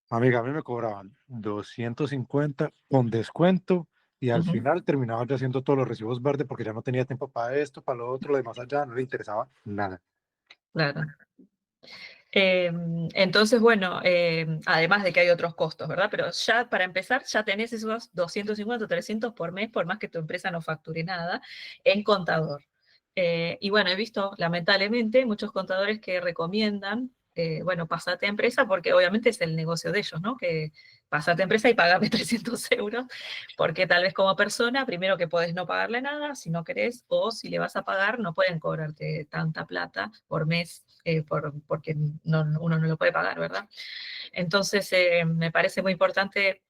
Amiga, a mí me cobraban 250 con descuento y al
Ujú,
final terminaba yo haciendo todos los recibos verdes porque ya no tenía tiempo para esto, para lo otro, lo demás allá, no le interesaba nada.
claro. Entonces, bueno, además de que hay otros costos, ¿verdad? Pero ya para empezar, ya tenés esos 250 300 por mes, por más que tu empresa no facture nada, en contador. Y bueno, he visto, lamentablemente, muchos contadores que recomiendan, bueno, pasate a empresa, porque obviamente es el negocio de ellos, ¿no? Que pasate a empresa y pagame 300 euros, porque tal vez como persona, primero que podés no pagarle nada, si no querés, o si le vas a pagar, no pueden cobrarte tanta plata por mes, porque uno no lo puede pagar, ¿verdad? Entonces, me parece muy importante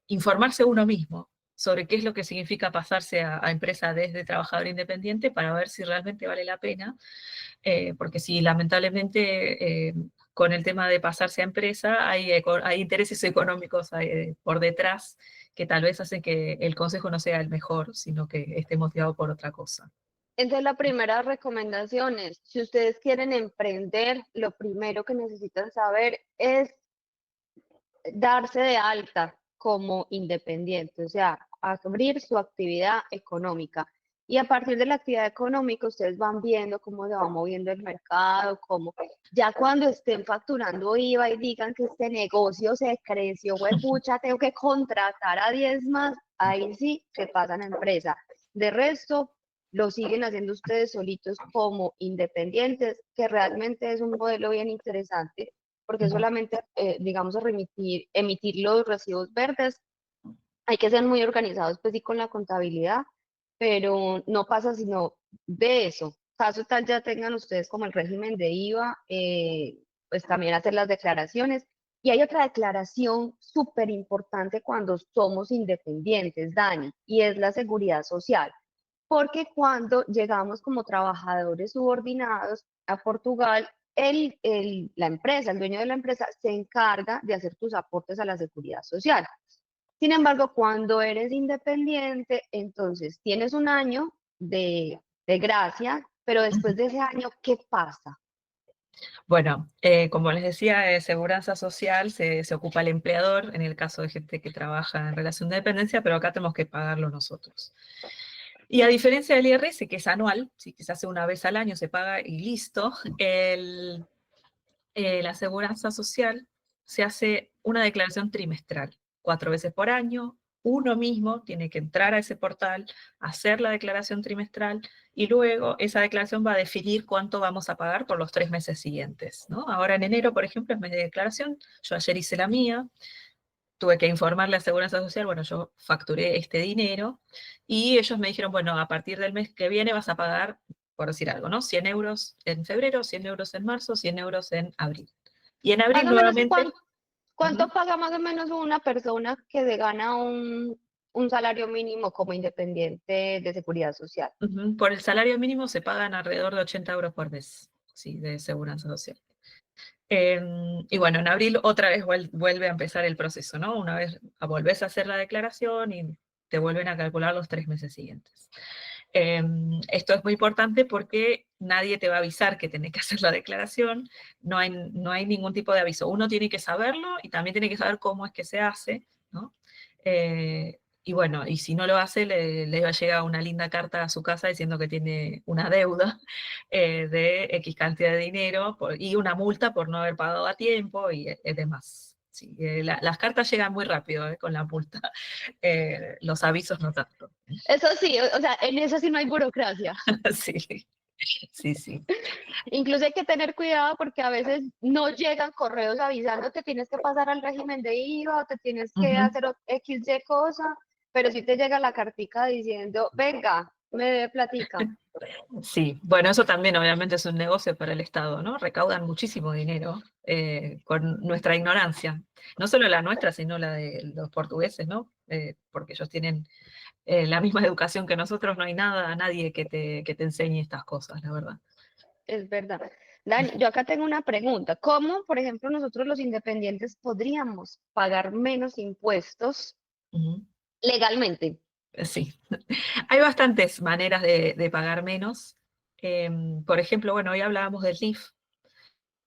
informarse uno mismo sobre qué es lo que significa pasarse a empresa desde trabajador independiente para ver si realmente vale la pena, porque si lamentablemente con el tema de pasarse a empresa hay intereses económicos por detrás que tal vez hacen que el consejo no sea el mejor, sino que esté motivado por otra cosa.
Entonces, la primera recomendación es, si ustedes quieren emprender, lo primero que necesitan saber es darse de alta como independiente, o sea, abrir su actividad económica. Y a partir de la actividad económica, ustedes van viendo cómo se va moviendo el mercado, cómo ya cuando estén facturando IVA y digan que este negocio se creció, pucha, tengo que contratar a 10 más, ahí sí se pasan a empresa. De resto, lo siguen haciendo ustedes solitos como independientes, que realmente es un modelo bien interesante porque solamente, digamos, emitir los recibos verdes, hay que ser muy organizados, pues sí, con la contabilidad, pero no pasa sino de eso. caso tal ya tengan ustedes como el régimen de IVA, pues también hacer las declaraciones. Y hay otra declaración súper importante cuando somos independientes, Dani, y es la seguridad social. Porque cuando llegamos como trabajadores subordinados a Portugal, la empresa, el dueño de la empresa, se encarga de hacer tus aportes a la seguridad social. Sin embargo, cuando eres independiente, entonces tienes un año de gracia, pero después de ese año, ¿qué pasa?
Bueno, como les decía, de seguridad social se ocupa el empleador en el caso de gente que trabaja en relación de dependencia, pero acá tenemos que pagarlo nosotros. Y a diferencia del IRS, que es anual, si que se hace una vez al año, se paga y listo, la seguridad social se hace una declaración trimestral, 4 veces por año. Uno mismo tiene que entrar a ese portal, hacer la declaración trimestral y luego esa declaración va a definir cuánto vamos a pagar por los 3 meses siguientes, ¿no? Ahora en enero, por ejemplo, es mes de declaración. Yo ayer hice la mía, tuve que informarle a Seguridad Social, bueno, yo facturé este dinero y ellos me dijeron, bueno, a partir del mes que viene vas a pagar, por decir algo, ¿no? 100 euros en febrero, 100 euros en marzo, 100 euros en abril. Y en
Más
abril
o menos,
nuevamente...
¿cuánto
Ujú,
paga más o menos una persona que se gana un salario mínimo como independiente de seguridad social?
ujú. Por el salario mínimo se pagan alrededor de 80 euros por mes, sí, de Seguridad Social. Y bueno, en abril otra vez vuelve a empezar el proceso, ¿no? Una vez volvés a hacer la declaración y te vuelven a calcular los 3 meses siguientes. Esto es muy importante porque nadie te va a avisar que tenés que hacer la declaración, no hay ningún tipo de aviso. Uno tiene que saberlo y también tiene que saber cómo es que se hace, ¿no? Y bueno, y si no lo hace, le va a llegar una linda carta a su casa diciendo que tiene una deuda de X cantidad de dinero y una multa por no haber pagado a tiempo y demás. Sí, las cartas llegan muy rápido con la multa, los avisos no tanto.
Eso sí, o sea, en eso sí no hay burocracia.
Sí, sí, sí.
Incluso hay que tener cuidado porque a veces no llegan correos avisando que tienes que pasar al régimen de IVA o te tienes que
Ujú.
hacer XY cosa, pero sí te llega la cartica diciendo, venga, me debe platica.
Sí, bueno, eso también obviamente es un negocio para el Estado, ¿no? Recaudan muchísimo dinero con nuestra ignorancia, no solo la nuestra, sino la de los portugueses, ¿no? Porque ellos tienen la misma educación que nosotros, no hay nadie que te enseñe estas cosas, la verdad.
Es verdad. Dani, yo acá tengo una pregunta. ¿Cómo, por ejemplo, nosotros los independientes podríamos pagar menos impuestos
Ujú.
legalmente?
Sí, hay bastantes maneras de pagar menos. Por ejemplo, bueno, hoy hablábamos del NIF.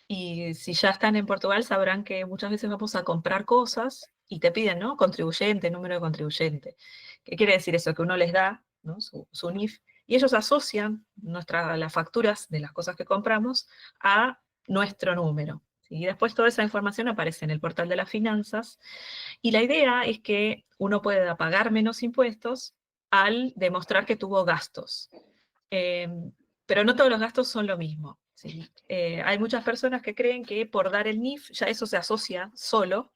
Y si ya están en Portugal, sabrán que muchas veces vamos a comprar cosas y te piden, ¿no? Contribuyente, número de contribuyente. ¿Qué quiere decir eso? Que uno les da, ¿no? su NIF y ellos asocian las facturas de las cosas que compramos a nuestro número. ¿Sí? Y después toda esa información aparece en el portal de las finanzas. Y la idea es que uno pueda pagar menos impuestos al demostrar que tuvo gastos. Eh, pero no todos los gastos son lo mismo. ¿Sí? Hay muchas personas que creen que por dar el NIF ya eso se asocia solo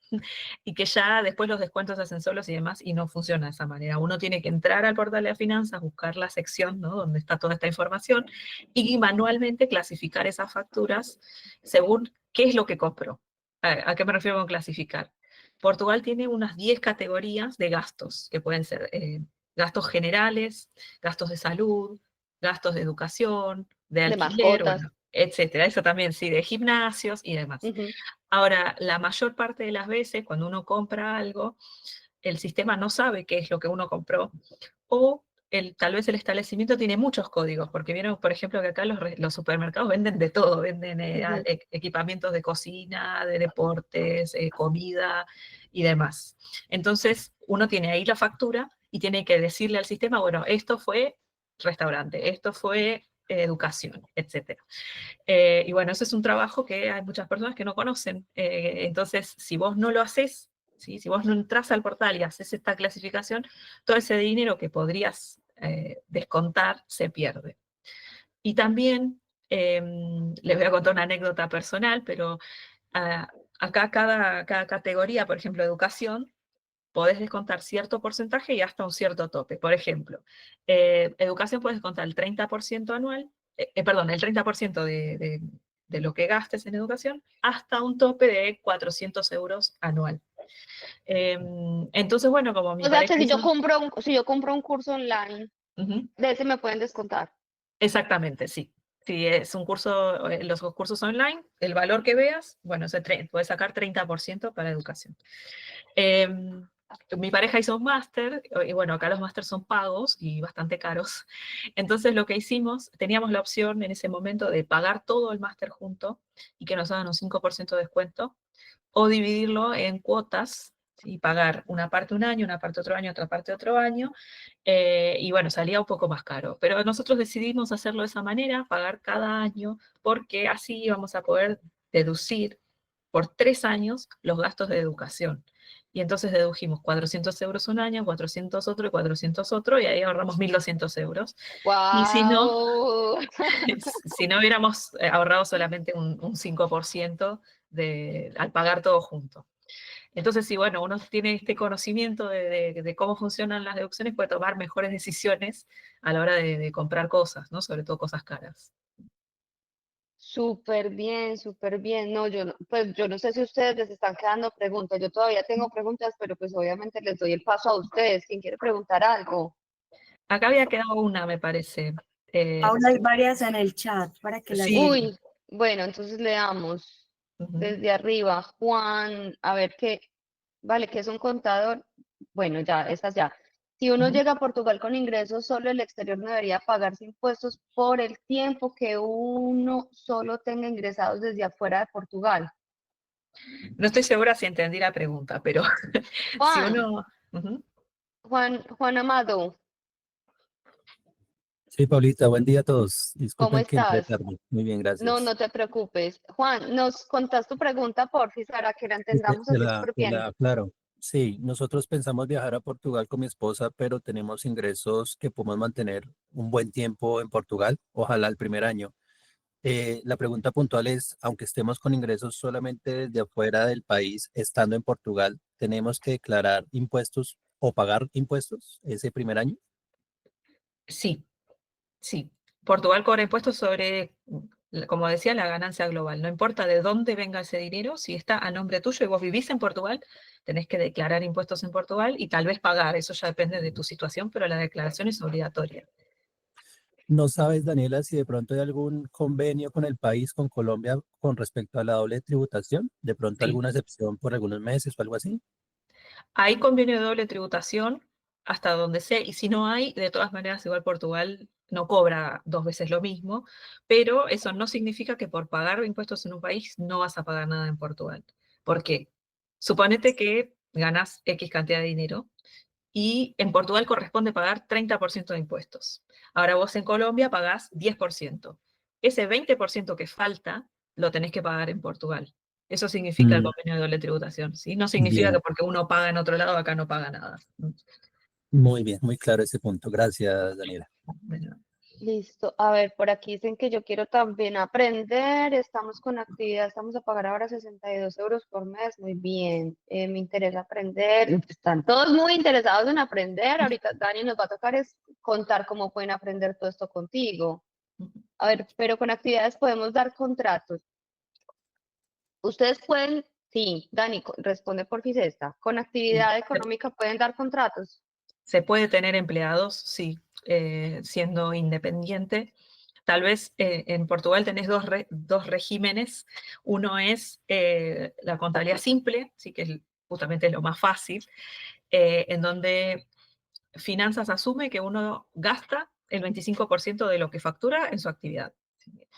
y que ya después los descuentos se hacen solos y demás, y no funciona de esa manera. Uno tiene que entrar al portal de finanzas, buscar la sección, ¿no? Donde está toda esta información y manualmente clasificar esas facturas según qué es lo que compró. ¿A qué me refiero con clasificar? Portugal tiene unas 10 categorías de gastos, que pueden ser gastos generales, gastos de salud, gastos de educación, de
De
alquiler,
mascotas.
bueno, etcétera. Eso también, sí, de gimnasios y demás.
Ujú.
Ahora, la mayor parte de las veces, cuando uno compra algo, el sistema no sabe qué es lo que uno compró, o tal vez el establecimiento tiene muchos códigos, porque vieron, por ejemplo, que acá los supermercados venden de todo, venden
Ujú.
equipamientos de cocina, de deportes, comida y demás. Entonces, uno tiene ahí la factura y tiene que decirle al sistema, bueno, esto fue restaurante, esto fue educación, etcétera. Y bueno, eso es un trabajo que hay muchas personas que no conocen. Entonces, si vos no lo haces, ¿sí? Si vos no entras al portal y haces esta clasificación, todo ese dinero que podrías descontar se pierde. Y también, les voy a contar una anécdota personal, pero ah, acá cada categoría, por ejemplo, educación, podés descontar cierto porcentaje y hasta un cierto tope. Por ejemplo, educación puedes descontar el 30% anual perdón, el 30% de lo que gastes en educación hasta un tope de 400 euros anual. Entonces, bueno, como mi
O sea que
pareja
si yo
hizo...
compro un curso online,
Ujú.
de ese me pueden descontar.
Exactamente, sí. Si es un curso, los cursos online, el valor que veas, bueno, puedes sacar 30% para educación. Mi pareja hizo un máster, y bueno, acá los másters son pagos y bastante caros. Entonces lo que hicimos, teníamos la opción en ese momento de pagar todo el máster junto y que nos hagan un 5% de descuento, o dividirlo en cuotas y pagar una parte un año, una parte otro año, otra parte otro año, y bueno, salía un poco más caro. Pero nosotros decidimos hacerlo de esa manera, pagar cada año, porque así íbamos a poder deducir por 3 años los gastos de educación. Y entonces dedujimos 400 euros un año, 400 otro y 400 otro, y ahí ahorramos 1.200 euros. Y si no,
¡Wow!
si no hubiéramos ahorrado solamente un 5% al pagar todo junto. Entonces, si bueno, uno tiene este conocimiento de cómo funcionan las deducciones, puede tomar mejores decisiones a la hora de comprar cosas, ¿no? Sobre todo cosas caras.
Súper bien, súper bien. No, pues yo no sé si ustedes les están quedando preguntas. Yo todavía tengo preguntas, pero pues obviamente les doy el paso a ustedes. ¿Quién quiere preguntar algo?
Acá había quedado una, me parece.
Aún hay varias en el chat para que las
Sí.
lea.
Uy, bueno, entonces leamos
Ujú,
desde arriba. Juan, a ver qué, vale, ¿qué es un contador? Bueno, ya, esas ya. Si uno
ujú.
llega a Portugal con ingresos, solo el exterior no debería pagarse impuestos por el tiempo que uno solo tenga ingresados desde afuera de Portugal.
No estoy segura si entendí la pregunta, pero si
Juan,
uno... Ujú.
Juan Amado,
Sí, Paulita, buen día a todos.
¿cómo
Disculpen que entre
estás?
tarde. Muy bien,
No,
gracias.
no te preocupes. Juan, ¿nos contás tu pregunta, porfis, para que la
Sí,
entendamos así súper bien?
claro. Sí, nosotros pensamos viajar a Portugal con mi esposa, pero tenemos ingresos que podemos mantener un buen tiempo en Portugal, ojalá el primer año. La pregunta puntual es, aunque estemos con ingresos solamente desde afuera del país, estando en Portugal, ¿tenemos que declarar impuestos o pagar impuestos ese primer año?
Sí, sí. Portugal cobra impuestos sobre, como decía, la ganancia global. No importa de dónde venga ese dinero, si está a nombre tuyo y vos vivís en Portugal, tenés que declarar impuestos en Portugal y tal vez pagar. Eso ya depende de tu situación, pero la declaración es obligatoria.
¿No sabes, Daniela, si de pronto hay algún convenio con el país, con Colombia, con respecto a la doble tributación? ¿De pronto
Sí.
alguna excepción por algunos meses o algo así?
Hay convenio de doble tributación hasta donde sé, y si no hay, de todas maneras, igual Portugal no cobra 2 veces lo mismo, pero eso no significa que por pagar impuestos en un país no vas a pagar nada en Portugal. ¿Por qué? Suponete que ganas X cantidad de dinero y en Portugal corresponde pagar 30% de impuestos. Ahora vos en Colombia pagás 10%. Ese 20% que falta lo tenés que pagar en Portugal. Eso significa el
Mm,
convenio de doble tributación, ¿sí? No significa que
bien,
porque uno paga en otro lado, acá no paga nada.
muy bien, muy claro ese punto. Gracias, Daniela.
Bueno,
Listo. A ver, por aquí dicen que yo quiero también aprender. Estamos con actividad, estamos a pagar ahora 62 euros por mes. Muy bien. Me interesa aprender. Están todos muy interesados en aprender. Ahorita Dani nos va a tocar es contar cómo pueden aprender todo esto contigo. A ver, pero con actividades podemos dar contratos. Ustedes pueden, sí, Dani, responde por si esta. Con
sí.
actividad económica pueden dar contratos.
¿Se puede tener empleados? Sí, siendo independiente. Tal vez en Portugal tenés dos regímenes. Uno es la contabilidad simple, sí que es justamente lo más fácil, en donde finanzas asume que uno gasta el 25% de lo que factura en su actividad.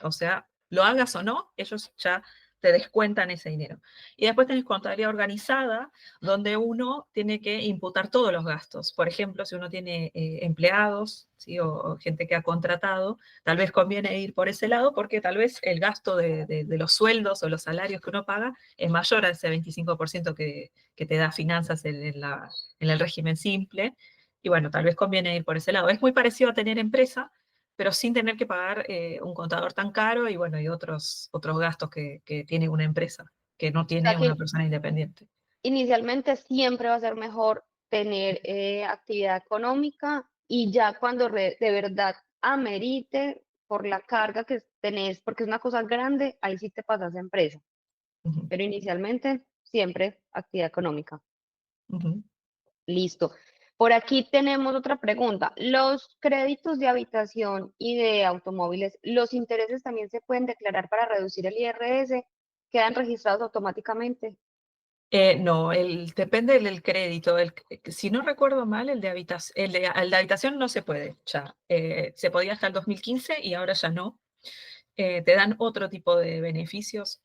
O sea, lo hagas o no, ellos ya te descuentan ese dinero. Y después tenés contabilidad organizada, donde uno tiene que imputar todos los gastos. Por ejemplo, si uno tiene empleados, ¿sí? O gente que ha contratado, tal vez conviene ir por ese lado porque tal vez el gasto de los sueldos o los salarios que uno paga es mayor a ese 25% que te da finanzas en el régimen simple. Y bueno, tal vez conviene ir por ese lado. Es muy parecido a tener empresa, pero sin tener que pagar un contador tan caro y bueno, y otros gastos que tiene una empresa, que no
O sea
tiene una
que
persona independiente.
inicialmente siempre va a ser mejor tener actividad económica y ya cuando de verdad amerite, por la carga que tenés, porque es una cosa grande, ahí sí te pasas a empresa.
Ujú,
Pero inicialmente, siempre actividad económica.
ujú.
Listo. Por aquí tenemos otra pregunta. Los créditos de habitación y de automóviles, ¿los intereses también se pueden declarar para reducir el IRS? ¿Quedan registrados automáticamente?
No, depende del crédito. Si no recuerdo mal, el de habitación no se puede ya. Se podía hasta el 2015 y ahora ya no. Te dan otro tipo de beneficios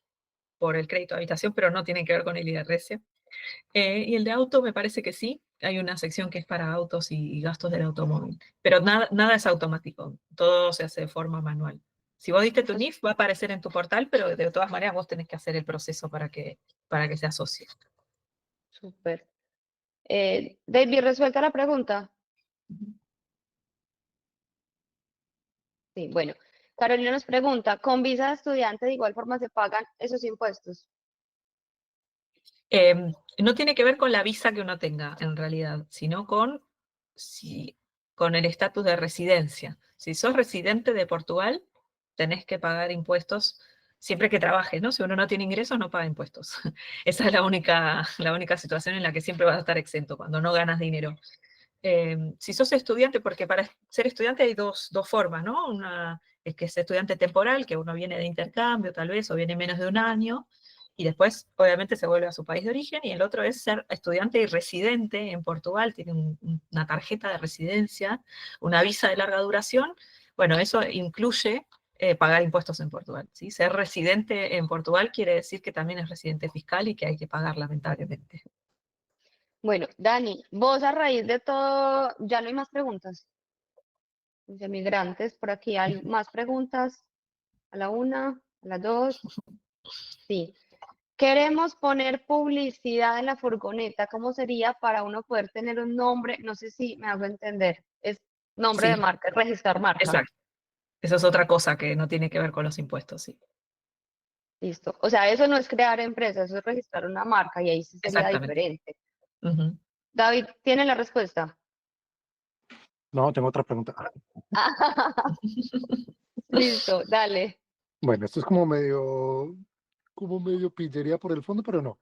por el crédito de habitación, pero no tienen que ver con el IRS. Y el de auto me parece que sí. Hay una sección que es para autos y gastos del automóvil. Pero nada es automático. Todo se hace de forma manual. Si vos diste tu
Pues,
NIF, va a aparecer en tu portal, pero de todas maneras vos tenés que hacer el proceso para que se asocie.
súper. David, ¿resuelta la pregunta? Sí, bueno. Carolina nos pregunta, ¿con visa de estudiante de igual forma se pagan esos impuestos?
No tiene que ver con la visa que uno tenga, en realidad, sino con el estatus de residencia. Si sos residente de Portugal, tenés que pagar impuestos siempre que trabajes, ¿no? Si uno no tiene ingresos, no paga impuestos. Esa es la única situación en la que siempre vas a estar exento, cuando no ganas dinero. Si sos estudiante, porque para ser estudiante hay dos formas, ¿no? Una es que es estudiante temporal, que uno viene de intercambio tal vez, o viene menos de un año, y después obviamente se vuelve a su país de origen, y el otro es ser estudiante y residente en Portugal, tiene una tarjeta de residencia, una visa de larga duración. Bueno, eso incluye pagar impuestos en Portugal, ¿sí? Ser residente en Portugal quiere decir que también es residente fiscal y que hay que pagar, lamentablemente.
Bueno, Dani, vos a raíz de todo, ya no hay más preguntas. De migrantes, por aquí hay más preguntas. A la una, a las dos. Sí. Queremos poner publicidad en la furgoneta. ¿Cómo sería para uno poder tener un nombre? No sé si me hago entender. Es nombre de
Sí,
marca, es registrar marca.
exacto. Eso es otra cosa que no tiene que ver con los impuestos, sí.
Listo. O sea, eso no es crear empresa, eso es registrar una marca y ahí sí sería
Exactamente.
diferente.
Ujú.
David, ¿tiene la respuesta?
No, tengo otra pregunta.
Listo, dale.
Bueno, esto es como medio pillería por el fondo, pero no.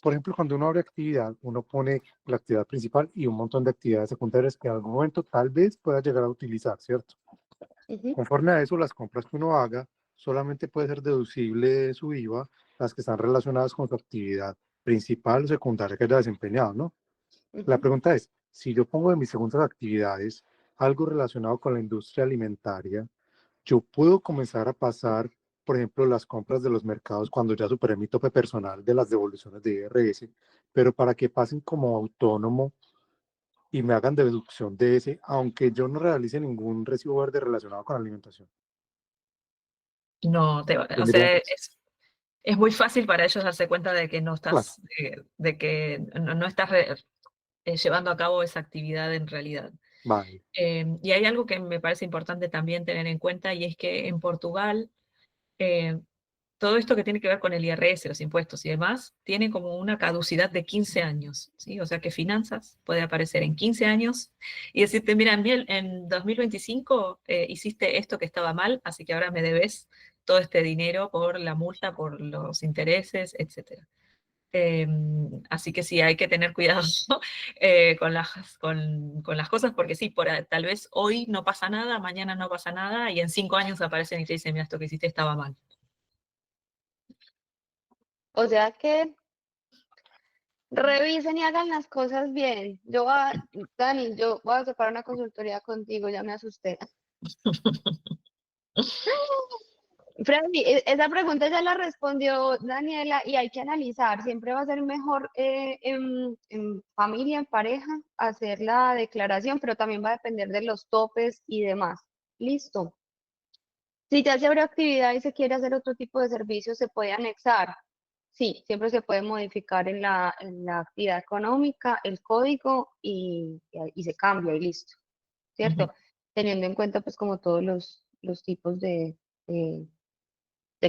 Por ejemplo, cuando uno abre actividad, uno pone la actividad principal y un montón de actividades secundarias que en algún momento tal vez pueda llegar a utilizar, ¿cierto?
Ujú,
Conforme a eso, las compras que uno haga solamente puede ser deducible de su IVA las que están relacionadas con su actividad principal o secundaria que haya desempeñado, ¿no? La
ujú.
pregunta es, si yo pongo en mis segundas actividades algo relacionado con la industria alimentaria, yo puedo comenzar a pasar, por ejemplo, las compras de los mercados cuando ya superé mi tope personal de las devoluciones de IRS, pero para que pasen como autónomo y me hagan deducción de ese, aunque yo no realice ningún recibo verde relacionado con la alimentación.
No, o
Tendrían
sea,
que,
es muy fácil para ellos darse cuenta de que no
claro,
estás, de que no estás llevando a cabo esa actividad en realidad.
vale,
Y hay algo que me parece importante también tener en cuenta, y es que en Portugal, eh, todo esto que tiene que ver con el IRS, los impuestos y demás, tiene como una caducidad de 15 años, ¿sí? O sea que finanzas puede aparecer en 15 años y decirte, mira, en 2025 hiciste esto que estaba mal, así que ahora me debes todo este dinero por la multa, por los intereses, etc. Así que sí, hay que tener cuidado con las cosas, porque sí, tal vez hoy no pasa nada, mañana no pasa nada, y en 5 años aparecen y te dicen, mira, esto que hiciste estaba mal.
O sea que revisen y hagan las cosas bien. Dani, yo voy a sacar una consultoría contigo, ya me asusté. Freddy, esa pregunta ya la respondió Daniela y hay que analizar. Siempre va a ser mejor en familia, en pareja, hacer la declaración, pero también va a depender de los topes y demás. Listo. Si ya se abre actividad y se quiere hacer otro tipo de servicio, se puede anexar. Sí, siempre se puede modificar en la actividad económica el código y se cambia y listo,
Ujú.
¿cierto? Teniendo en cuenta pues como todos los tipos de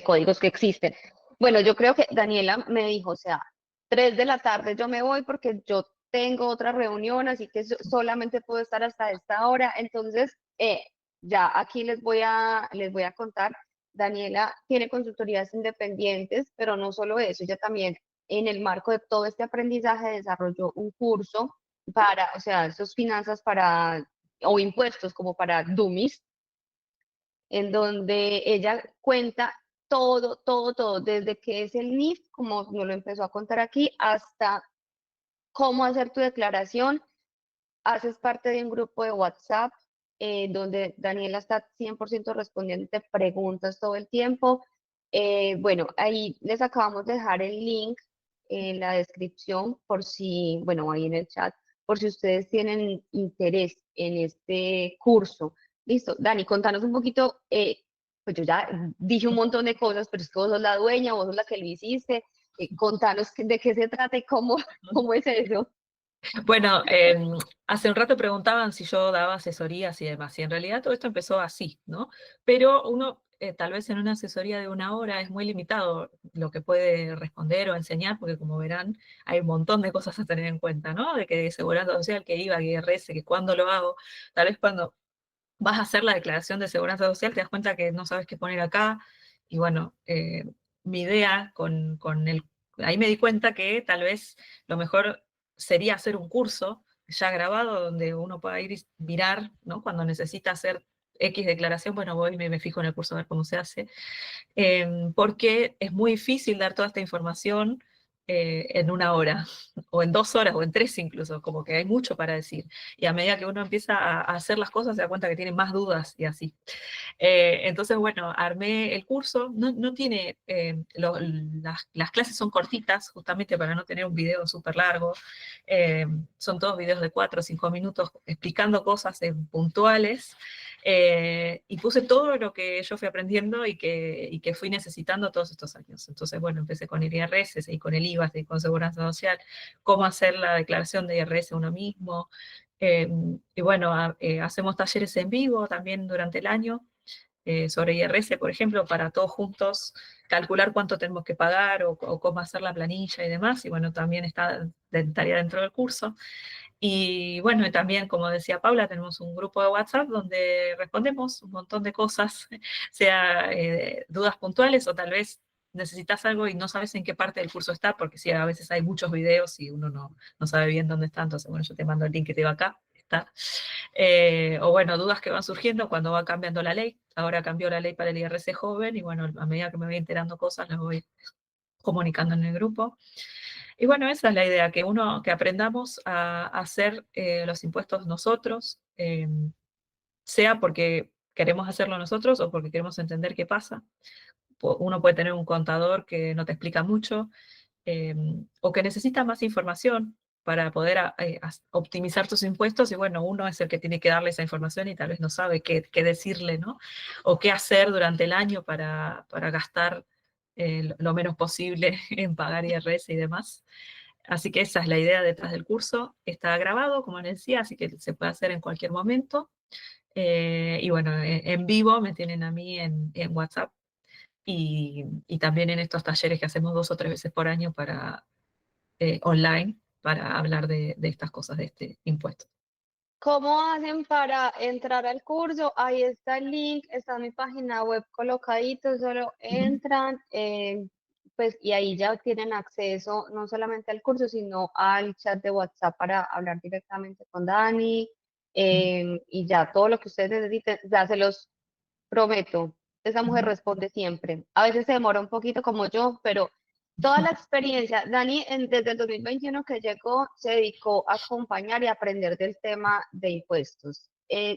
códigos que existen. Bueno, yo creo que Daniela me dijo, o sea, 3 de la tarde yo me voy porque yo tengo otra reunión, así que solamente puedo estar hasta esta hora. Entonces, ya aquí les voy a contar. Daniela tiene consultorías independientes, pero no solo eso, ella también en el marco de todo este aprendizaje desarrolló un curso para, o sea, esos finanzas para, o impuestos como para dummies, en donde ella cuenta todo, todo, todo, desde que es el NIF, como nos lo empezó a contar aquí, hasta cómo hacer tu declaración. Haces parte de un grupo de WhatsApp donde Daniela está 100% respondiendo preguntas todo el tiempo. Bueno, ahí les acabamos de dejar el link en la descripción por si, bueno, ahí en el chat, por si ustedes tienen interés en este curso. Listo, Dani, contanos un poquito, pues yo ya dije un montón de cosas, pero es que vos sos la dueña, vos sos la que lo hiciste. Contanos de qué se trata y cómo es eso.
Bueno, hace un rato preguntaban si yo daba asesorías y demás, y en realidad todo esto empezó así, ¿no? Pero uno, tal vez en una asesoría de 1 hora es muy limitado lo que puede responder o enseñar, porque como verán, hay un montón de cosas a tener en cuenta, ¿no? De que seguridad social, que IVA, que IRS, que cuándo lo hago, tal vez cuando vas a hacer la declaración de seguridad social, te das cuenta que no sabes qué poner acá, y bueno, mi idea ahí me di cuenta que tal vez lo mejor sería hacer un curso ya grabado donde uno pueda ir y mirar, ¿no? Cuando necesita hacer X declaración, bueno, voy y me fijo en el curso a ver cómo se hace, porque es muy difícil dar toda esta información en 1 hora, o en 2 horas, o en 3 incluso, como que hay mucho para decir. Y a medida que uno empieza a hacer las cosas, se da cuenta que tiene más dudas y así. Entonces, bueno, armé el curso, no tiene, las clases son cortitas, justamente para no tener un video súper largo, son todos videos de 4 o 5 minutos explicando cosas puntuales, y puse todo lo que yo fui aprendiendo y que fui necesitando todos estos años. Entonces, bueno, empecé con el IRS, seguí con el IVA, seguí con Seguridad Social, cómo hacer la declaración de IRS uno mismo, y bueno, hacemos talleres en vivo también durante el año, sobre IRS, por ejemplo, para todos juntos calcular cuánto tenemos que pagar o cómo hacer la planilla y demás, y bueno, también está de tarea dentro del curso. Y bueno, y también, como decía Paula, tenemos un grupo de WhatsApp donde respondemos un montón de cosas, sea dudas puntuales o tal vez necesitas algo y no sabes en qué parte del curso está, porque sí, a veces hay muchos videos y uno no sabe bien dónde está, entonces bueno, yo te mando el link que te va acá, está. O bueno, dudas que van surgiendo cuando va cambiando la ley. Ahora cambió la ley para el IRS joven y bueno, a medida que me voy enterando cosas, las voy comunicando en el grupo. Y bueno, esa es la idea, que aprendamos a hacer los impuestos nosotros, sea porque queremos hacerlo nosotros o porque queremos entender qué pasa. Uno puede tener un contador que no te explica mucho, o que necesita más información para poder optimizar tus impuestos, y bueno, uno es el que tiene que darle esa información y tal vez no sabe qué decirle, ¿no? O qué hacer durante el año para gastar lo menos posible en pagar IRS y demás. Así que esa es la idea detrás del curso. Está grabado, como les decía, así que se puede hacer en cualquier momento. Y bueno, en vivo me tienen a mí en WhatsApp y también en estos talleres que hacemos 2 o 3 veces por año online para hablar de estas cosas, de este impuesto.
¿Cómo hacen para entrar al curso? Ahí está el link, está en mi página web colocadito, solo entran, pues, y ahí ya tienen acceso no solamente al curso, sino al chat de WhatsApp para hablar directamente con Dani, y ya todo lo que ustedes necesiten, ya se los prometo. Esa mujer responde siempre. A veces se demora un poquito como yo, pero toda la experiencia, Dani, desde el 2021 que llegó, se dedicó a acompañar y aprender del tema de impuestos.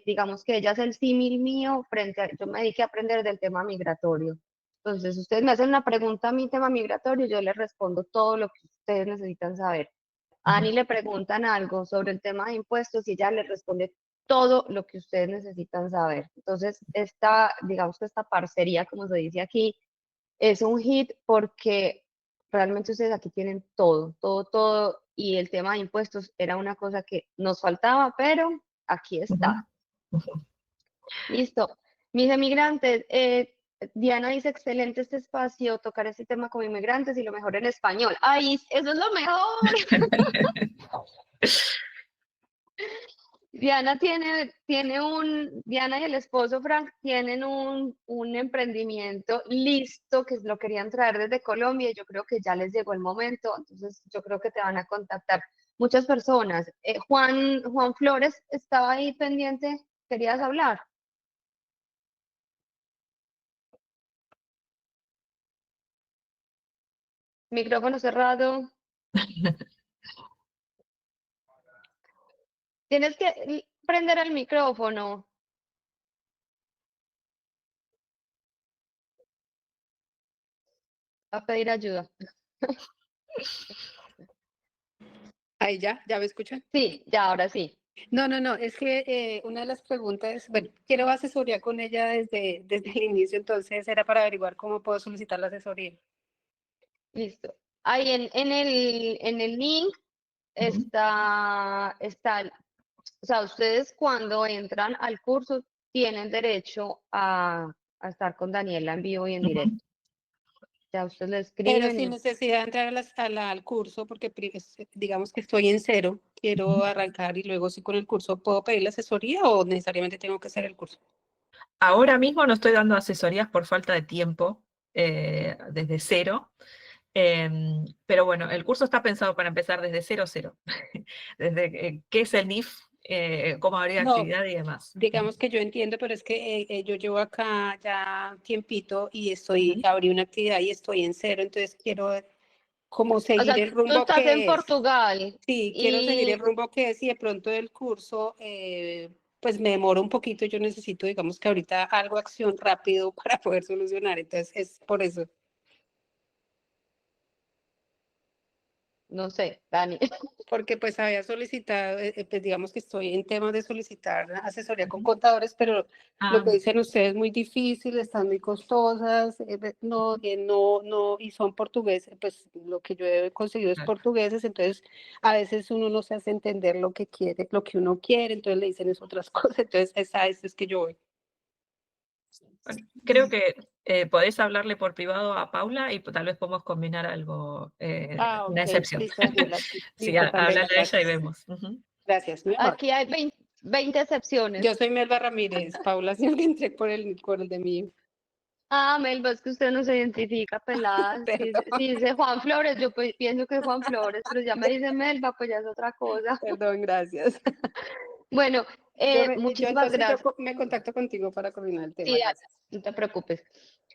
Digamos que ella es el símil mío frente a, yo me dediqué a aprender del tema migratorio. Entonces, ustedes me hacen una pregunta a mi tema migratorio, yo les respondo todo lo que ustedes necesitan saber. A Dani le preguntan algo sobre el tema de impuestos y ella le responde todo lo que ustedes necesitan saber. Entonces, digamos que esta parcería, como se dice aquí, es un hit porque realmente ustedes aquí tienen todo, todo, todo, y el tema de impuestos era una cosa que nos faltaba, pero aquí está. Listo. Mis emigrantes, Diana dice, excelente este espacio, tocar este tema con inmigrantes y lo mejor en español. ¡Ay, eso es lo mejor! Diana Diana y el esposo Frank tienen un emprendimiento listo que lo querían traer desde Colombia y yo creo que ya les llegó el momento, entonces yo creo que te van a contactar muchas personas. Juan Flores estaba ahí pendiente, ¿querías hablar? Micrófono cerrado. Tienes que prender el micrófono. A pedir ayuda.
Ahí ya me escuchan.
Sí, ya, ahora sí.
No, es que una de las preguntas, bueno, quiero asesoría con ella desde el inicio, entonces era para averiguar cómo puedo solicitar la asesoría.
Listo. Ahí en el link está, o sea, ustedes cuando entran al curso tienen derecho a estar con Daniela en vivo y en directo. Ya ustedes le
Pero
escriben.
sin necesidad de entrar al curso, porque digamos que estoy en cero, quiero arrancar y luego sí con el curso, ¿puedo pedir la asesoría o necesariamente tengo que hacer el curso?
Ahora mismo no estoy dando asesorías por falta de tiempo, desde cero. Pero bueno, el curso está pensado para empezar desde cero. Desde qué es el NIF, cómo abrir
No,
actividad y demás.
digamos que yo entiendo, pero es que yo llevo acá ya tiempito y abrí una actividad y estoy en cero, entonces quiero como
O
seguir
sea,
el
tú
rumbo
estás en
que es.
Portugal
Sí, quiero seguir el
y
rumbo que es y de pronto del curso, pues me demoro un poquito, yo necesito, digamos que ahorita algo acción rápido para poder solucionar, entonces es por eso.
no sé, Dani.
Porque pues había solicitado, pues digamos que estoy en temas de solicitar asesoría con contadores, pero lo que dicen ustedes es muy difícil, están muy costosas, no, y son portugueses, pues lo que yo he conseguido es
Claro.
portugueses, entonces a veces uno no se hace entender lo que quiere, lo que uno quiere, entonces le dicen es otras cosas, entonces a eso es que yo voy.
Bueno, creo que podés hablarle por privado a Paula y tal vez podemos combinar algo, una
Ok,
excepción.
listo, Daniela,
Sí,
listo, Candela,
háblale a ella y
gracias.
vemos. Ujú.
Gracias, mi amor.
Aquí hay 20 excepciones.
Yo soy Melba Ramírez, Paula, sí que entré por el de mí.
Ah, Melba, es que usted no se identifica, pelada.
Perdón.
Si dice Juan Flores, yo pues pienso que es Juan Flores, pero ya me dice Melba, pues ya es otra cosa.
Perdón, gracias.
Bueno, muchísimas
Entonces
gracias.
me contacto contigo para coordinar el tema.
Sí, dale,
Gracias.
no te preocupes.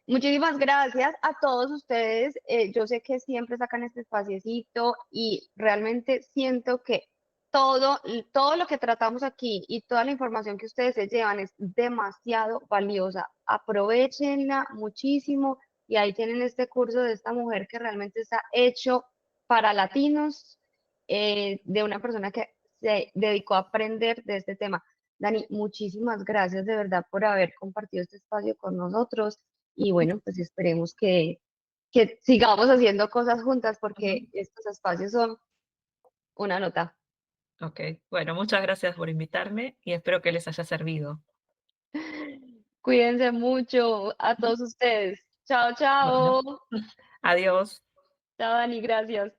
Muchísimas gracias a todos ustedes. Yo sé que siempre sacan este espaciecito y realmente siento que todo lo que tratamos aquí y toda la información que ustedes se llevan es demasiado valiosa. Aprovechenla muchísimo y ahí tienen este curso de esta mujer que realmente está hecho para latinos, de una persona que se dedicó a aprender de este tema. Dani, muchísimas gracias de verdad por haber compartido este espacio con nosotros y bueno, pues esperemos que sigamos haciendo cosas juntas porque estos espacios son una nota.
Ok, bueno, muchas gracias por invitarme y espero que les haya servido.
Cuídense mucho a todos ustedes. Chao,
Bueno,
chao.
adiós.
Chao, Dani, gracias.